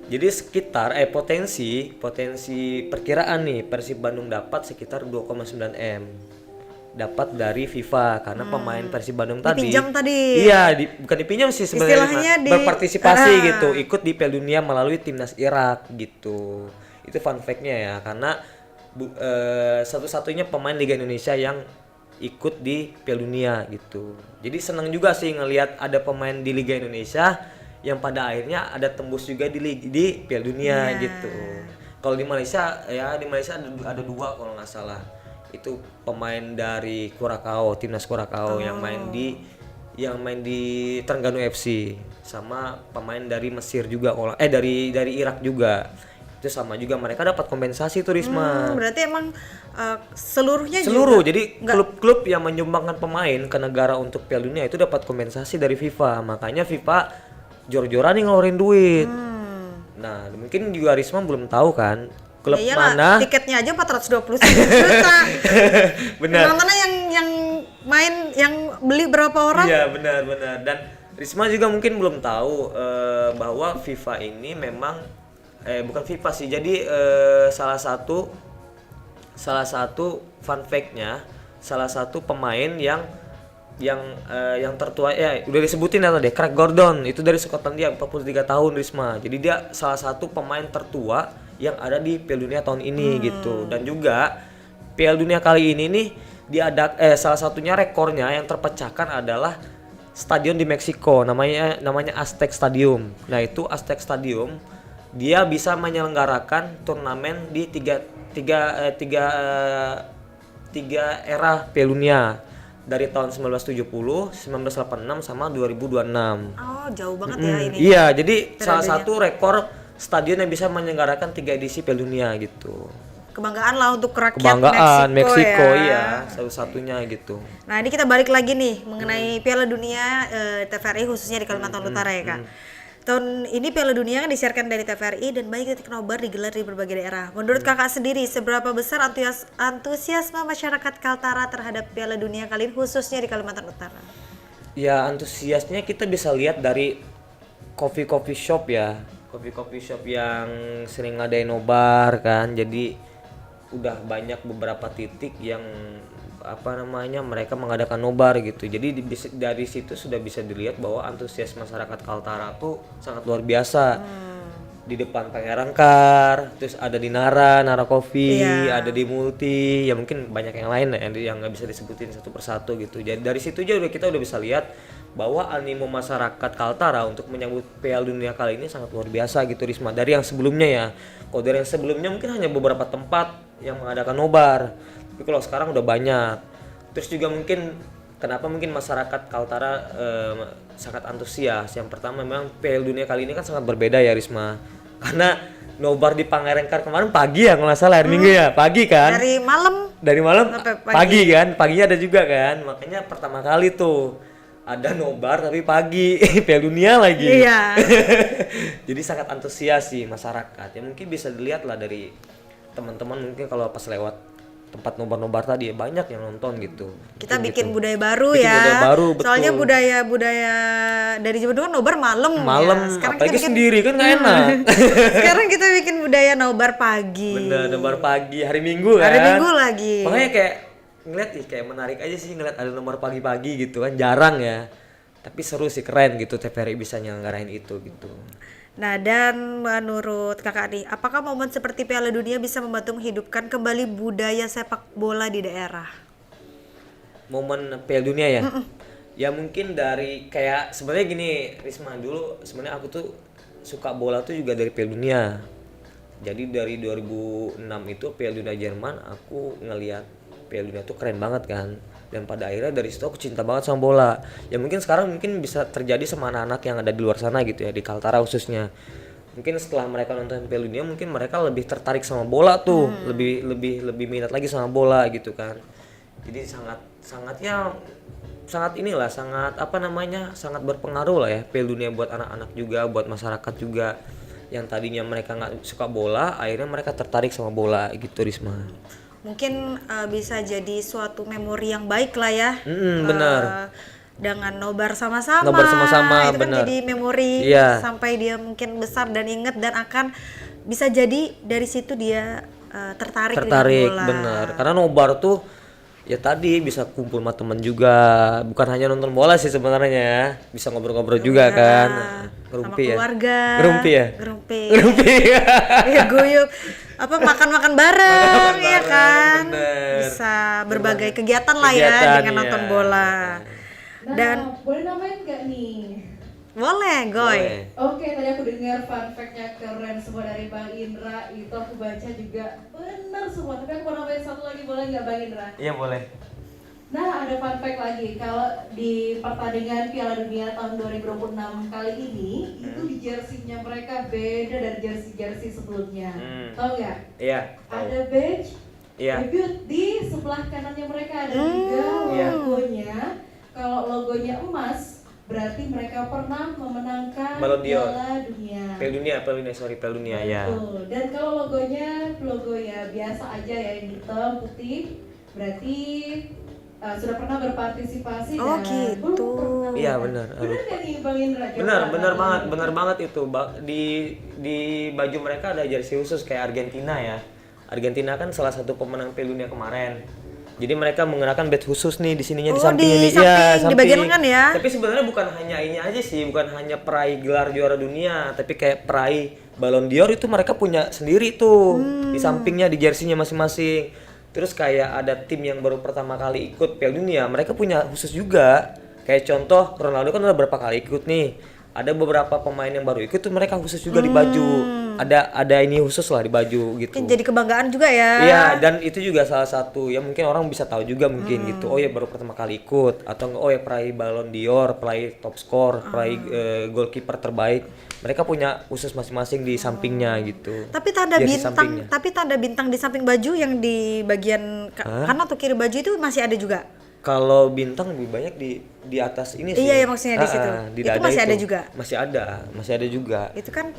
Jadi sekitar potensi perkiraan nih Persib Bandung dapat sekitar 2,9 M. Dapat dari FIFA karena pemain Persib Bandung Dipinjam tadi. Iya, bukan dipinjam sih sebenarnya. Istilahnya Berpartisipasi gitu, ikut di Piala Dunia melalui timnas Irak gitu. Itu fun fact-nya ya, karena satu-satunya pemain Liga Indonesia yang ikut di Piala Dunia gitu. Jadi senang juga sih ngelihat ada pemain di Liga Indonesia yang pada akhirnya ada tembus juga di Piala Dunia gitu. Kalau di Malaysia ada 2 kalau nggak salah. Itu pemain dari Curacao, timnas Curacao yang main di Terengganu FC, sama pemain dari Mesir juga dari Irak juga. Itu sama juga mereka dapat kompensasi tuh Risma. Berarti emang seluruhnya Seluruh, juga. jadi klub-klub yang menyumbangkan pemain ke negara untuk Piala Dunia itu dapat kompensasi dari FIFA. Makanya FIFA jor-joran nih ngeluarin duit. Nah, mungkin juga Risma belum tahu kan klub mana. Tiketnya aja 420 juta. Benar. Nontonnya yang main yang beli berapa orang? Iya, benar. Dan Risma juga mungkin belum tahu bahwa FIFA ini memang bukan FIFA sih. Jadi salah satu fun fact-nya, salah satu pemain yang tertua ya udah disebutin tadi, Craig Gordon, itu dari Skotlandia, 43 tahun Risma. Jadi dia salah satu pemain tertua yang ada di Piala Dunia tahun ini gitu. Dan juga Piala Dunia kali ini nih salah satunya rekornya yang terpecahkan adalah stadion di Meksiko, namanya Aztec Stadium. Nah, itu Aztec Stadium dia bisa menyelenggarakan turnamen di tiga era Piala Dunia. Dari tahun 1970, 1986 sama 2026. Oh, jauh banget ya ini. Iya, jadi Periodenya. salah satu rekor stadion yang bisa menyelenggarakan 3 edisi Piala Dunia gitu. kebanggaan lah untuk rakyat Kebanggaan Meksiko ya. iya, satu-satunya gitu. Nah ini kita balik lagi nih mengenai Piala Dunia TVRI khususnya di Kalimantan Utara ya Kak. Tahun ini Piala Dunia kan disiarkan dari TVRI dan banyak titik nobar digelar di berbagai daerah. Menurut Kakak sendiri, seberapa besar antusiasme masyarakat Kaltara terhadap Piala Dunia kali ini khususnya di Kalimantan Utara? Ya antusiasnya kita bisa lihat dari coffee shop ya, coffee shop yang sering ngadain nobar kan. Jadi udah banyak beberapa titik yang mereka mengadakan nobar gitu. Jadi dari situ sudah bisa dilihat bahwa antusias masyarakat Kaltara tuh sangat luar biasa. Di depan Pangerangkar, terus ada di Nara Coffee, ada di Multi, ya mungkin banyak yang lain yang nggak bisa disebutin satu persatu gitu. Jadi dari situ aja kita udah bisa lihat bahwa animo masyarakat Kaltara untuk menyambut Piala Dunia kali ini sangat luar biasa gitu Risma. Dari yang sebelumnya ya, kalau dari yang sebelumnya mungkin hanya beberapa tempat yang mengadakan nobar. Tapi kalau sekarang udah banyak. Terus juga mungkin kenapa mungkin masyarakat Kaltara sangat antusias. Yang pertama memang Piala Dunia kali ini kan sangat berbeda ya Risma. Karena nobar di Pangerangkar kemarin pagi ya kalau nggak salah hari Minggu ya, pagi kan? Dari malam Sampai pagi kan? Paginya ada juga kan? Makanya pertama kali tuh ada nobar tapi pagi Piala Dunia lagi. Iya. Jadi sangat antusias sih masyarakat. Ya mungkin bisa dilihat lah dari teman-teman mungkin kalau pas lewat tempat nobar-nobar tadi ya banyak yang nonton gitu. Kita mungkin bikin gitu. budaya baru Bikin ya. budaya baru, betul. Soalnya budaya dari zaman dulu kan nobar malam ya. Sekarang apalagi kita bikin sendiri kan nggak enak. Sekarang kita bikin budaya nobar pagi. Bener, nobar pagi hari Minggu kan. Hari Minggu lagi. Makanya kayak ngeliat kayak menarik aja sih ngeliat ada nobar pagi-pagi gitu kan, jarang ya. Tapi seru sih, keren gitu TVRI bisa nyelenggarain itu gitu. Nah, dan menurut Kakak nih, apakah momen seperti Piala Dunia bisa membantu menghidupkan kembali budaya sepak bola di daerah? Momen Piala Dunia ya? Ya mungkin dari kayak sebenarnya gini Risma, dulu sebenarnya aku tuh suka bola tuh juga dari Piala Dunia. Jadi dari 2006 itu Piala Dunia Jerman aku ngelihat Piala Dunia tuh keren banget kan. Dan pada akhirnya dari situ aku cinta banget sama bola. Ya mungkin sekarang mungkin bisa terjadi sama anak-anak yang ada di luar sana gitu ya, di Kaltara khususnya. Mungkin setelah mereka nonton Piala Dunia mungkin mereka lebih tertarik sama bola tuh, lebih minat lagi sama bola gitu kan. Jadi sangat berpengaruh lah ya Piala Dunia buat anak-anak juga, buat masyarakat juga yang tadinya mereka nggak suka bola, akhirnya mereka tertarik sama bola gitu Risma. Mungkin bisa jadi suatu memori yang baik lah ya. Benar. Dengan nobar sama-sama. Nobar sama-sama, itu kan benar. jadi memori sampai dia mungkin besar dan inget dan akan bisa jadi dari situ dia tertarik dengan bola. Bener. Karena nobar tuh ya tadi bisa kumpul sama temen juga, bukan hanya nonton bola sih sebenarnya, bisa ngobrol-ngobrol juga kan, ngerumpi sama keluarga, ngerumpi ya guyup, makan-makan bareng ya kan, bener. bisa berbagai kegiatan lah ya dengan nonton bola. Nah, Dan boleh namain gak nih? boleh, Goy. Oke, tadi aku dengar fun fact-nya keren semua dari Bang Indra. Itu aku baca juga benar semua. Tapi aku mau nambahin satu lagi, boleh nggak Bang Indra? Iya boleh. Nah, ada fun fact lagi. Kalau di pertandingan Piala Dunia tahun 2026 kali ini, itu di jersey-nya mereka beda dari jersey sebelumnya. Tahu nggak? Iya. Ada badge debut di sebelah kanannya mereka, ada juga logonya. Kalau logonya emas, berarti mereka pernah memenangkan Piala Dunia. Piala Dunia ya. Betul. Dan kalau logonya logo ya biasa aja ya, yang hitam putih, berarti sudah pernah berpartisipasi dan gitu. belum pernah. Iya benar. Benar nggak nih Bang Indra? Benar banget itu. Di baju mereka ada jersey khusus kayak Argentina ya. Argentina kan salah satu pemenang Piala Dunia kemarin. Jadi mereka menggunakan badge khusus nih di sininya, di sampingnya nih. Samping, di bagian lengan ya. Tapi sebenarnya bukan hanya ini aja sih, bukan hanya peraih gelar juara dunia, tapi kayak peraih Ballon d'Or itu mereka punya sendiri tuh di sampingnya, di jersey-nya masing-masing. Terus kayak ada tim yang baru pertama kali ikut Piala Dunia, mereka punya khusus juga. Kayak contoh Ronaldo kan udah berapa kali ikut nih. Ada beberapa pemain yang baru ikut tuh mereka khusus juga di baju. ada ini khusus lah di baju gitu. Mungkin jadi kebanggaan juga ya. Iya, dan itu juga salah satu ya mungkin orang bisa tahu juga mungkin gitu. Oh ya baru pertama kali ikut atau enggak, oh ya peraih Ballon d'Or, peraih top skor, peraih goalkeeper terbaik. Mereka punya khusus masing-masing di sampingnya gitu. Tapi tanda bintang di samping baju yang di bagian kanan atau kiri baju itu masih ada juga. Kalau bintang lebih banyak di atas ini sih. Iya, ya, maksudnya di situ. Di Itu dada masih ada juga. Masih ada juga. Itu kan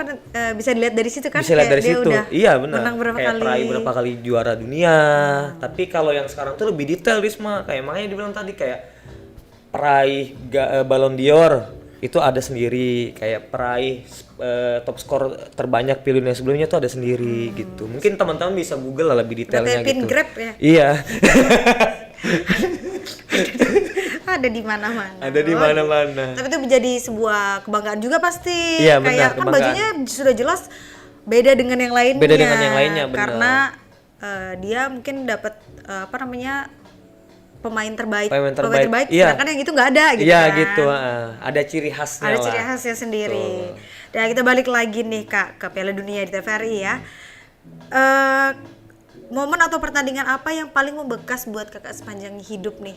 bisa dilihat dari situ kan. Bisa lihat dari dia situ. Udah Iya benar. menang berapa kayak kali. peraih berapa kali juara dunia. Tapi kalau yang sekarang tuh lebih detail Risma. Kayak makanya dibilang tadi kayak peraih Ballon d'Or itu ada sendiri, kayak peraih top skor terbanyak Piala Dunia sebelumnya tuh ada sendiri gitu. Mungkin teman-teman bisa Google lah lebih detailnya Pin gitu. Grab ya. Iya. Ada di mana-mana. Ada di mana-mana. Tapi itu menjadi sebuah kebanggaan juga pasti. Iya, kayak benar, kan kebanggaan. bajunya sudah jelas beda dengan yang lainnya. Beda dengan yang lainnya, benar. Karena dia mungkin dapat pemain terbaik. Iya. Sedangkan yang itu nggak ada gitu Iya kan. gitu. Ada ciri khasnya Ada lah. ciri khasnya sendiri. Dan kita balik lagi nih Kak ke Piala Dunia di TVRI ya. Momen atau pertandingan apa yang paling membekas buat Kakak sepanjang hidup nih?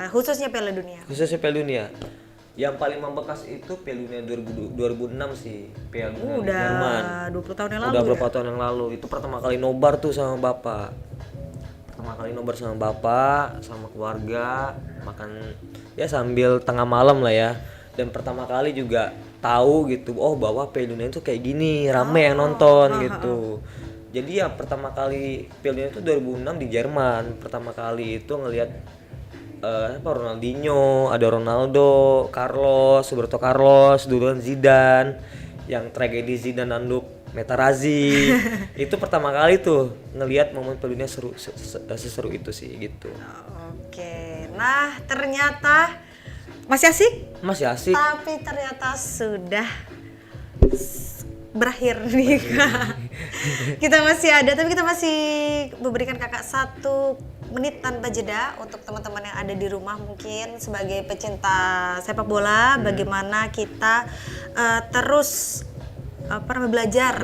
Khususnya Piala Dunia. Khususnya Piala Dunia. Yang paling membekas itu Piala Dunia 2006 sih. Piala Dunia di Jerman. Udah 20 tahun yang lalu. Udah berapa tahun yang lalu. Itu pertama kali nobar tuh sama bapak. Pertama kali nobar sama bapak, sama keluarga, makan ya sambil tengah malam lah ya. Dan pertama kali juga tahu gitu, oh bahwa Piala Dunia itu kayak gini, rame yang nonton gitu. Jadi ya pertama kali Piala Dunia itu 2006 di Jerman. Pertama kali itu ngelihat Ronaldinho, ada Ronaldo, Roberto Carlos, duluan Zidane, yang tragedi Zidane nanduk Materazzi. Itu pertama kali tuh ngelihat momen Piala Dunia seseru itu sih gitu. Oke. Nah, ternyata masih asik? Masih asik. Tapi ternyata sudah berakhir nih Kak. Kita masih ada, tapi kita masih memberikan Kakak 1 menit tanpa jeda untuk teman-teman yang ada di rumah mungkin sebagai pecinta sepak bola, bagaimana kita terus belajar.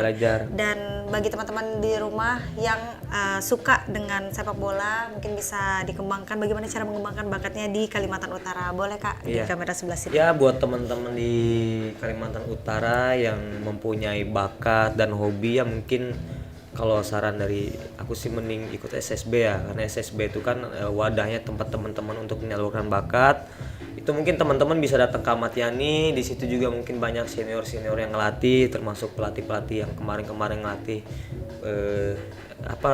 Dan bagi teman-teman di rumah yang suka dengan sepak bola, mungkin bisa dikembangkan bagaimana cara mengembangkan bakatnya di Kalimantan Utara. Boleh Kak di kamera sebelah sini. Ya buat teman-teman di Kalimantan Utara yang mempunyai bakat dan hobi ya mungkin kalau saran dari aku sih mending ikut SSB ya, karena SSB itu kan wadahnya tempat teman-teman untuk menyalurkan bakat. Itu mungkin teman-teman bisa datang ke Ahmad Yani, di situ juga mungkin banyak senior-senior yang ngelatih, termasuk pelatih-pelatih yang kemarin-kemarin ngelatih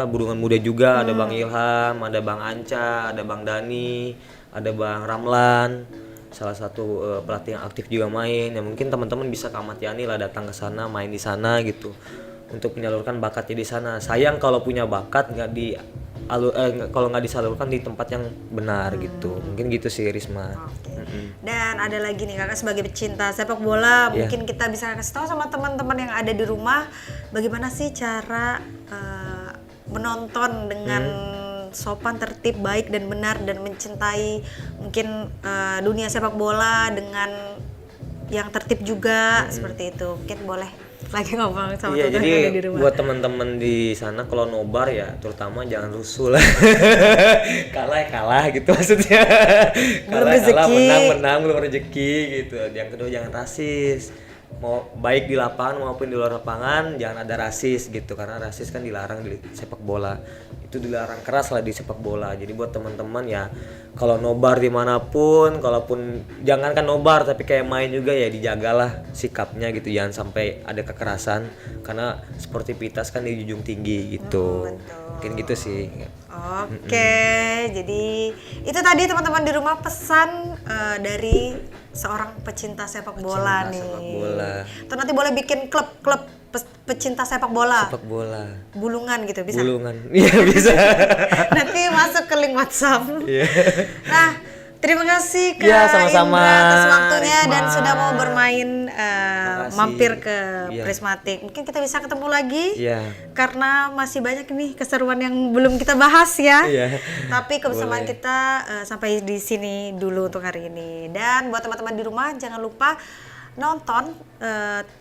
Budungan Muda juga, ada Bang Ilham, ada Bang Anca, ada Bang Dani, ada Bang Ramlan, salah satu pelatih yang aktif juga main. Ya mungkin teman-teman bisa ke Ahmad Yani lah, datang ke sana, main di sana gitu, untuk menyalurkan bakatnya di sana. Sayang kalau punya bakat kalau nggak disalurkan di tempat yang benar gitu. Mungkin gitu sih Risma. Dan ada lagi nih Kakak sebagai pecinta sepak bola, mungkin kita bisa kasih tahu sama teman-teman yang ada di rumah bagaimana sih cara menonton dengan sopan, tertib, baik dan benar, dan mencintai mungkin dunia sepak bola dengan yang tertib juga seperti itu. Mungkin boleh lagi ngomong sama teman-teman jadi yang ada di rumah. buat teman-teman di sana kalau nobar ya terutama jangan rusuh lah. kalah gitu maksudnya. kalah menang belum rezeki gitu. Yang kedua jangan rasis, mau baik di lapangan maupun di luar lapangan jangan ada rasis gitu, karena rasis kan dilarang di sepak bola, itu dilarang keras lah di sepak bola. Jadi buat teman-teman ya kalau nobar dimanapun, kalaupun jangankan nobar tapi kayak main juga ya dijagalah sikapnya gitu, jangan sampai ada kekerasan karena sportivitas kan dijunjung tinggi gitu. Mungkin gitu sih. Oke, jadi itu tadi teman-teman di rumah pesan dari seorang pecinta sepak bola nih. Atau nanti boleh bikin klub pecinta sepak bola. Bulungan gitu bisa. Iya bisa. Nanti masuk ke link WhatsApp. Nah, terima kasih Kak sama-sama, Indra atas waktunya Risma. dan sudah mau bermain mampir ke Iya. Prismatic. Mungkin kita bisa ketemu lagi. Iya. Karena masih banyak nih keseruan yang belum kita bahas ya. Iya. Tapi kebersamaan kita sampai di sini dulu untuk hari ini. Dan buat teman-teman di rumah jangan lupa nonton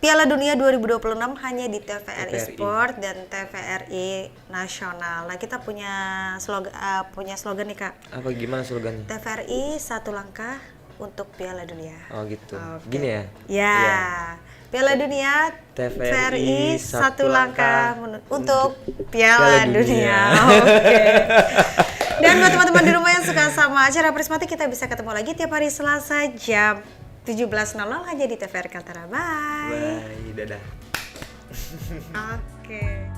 Piala Dunia 2026 hanya di TVRI TVRI. Sport dan TVRI Nasional. Nah, kita punya slogan nih, Kak. Apa gimana slogannya? TVRI satu langkah untuk Piala Dunia. Oh gitu. Oke. Gini ya. Ya. Iya. Piala Dunia TVRI satu satu langkah langkah untuk Piala Piala Dunia. Dunia. Oke. Dan buat teman-teman di rumah yang suka sama acara Prismatik, kita bisa ketemu lagi tiap hari Selasa jam 17.00 hanya di TVRI Kaltara. Bye. Bye, dadah. Oke.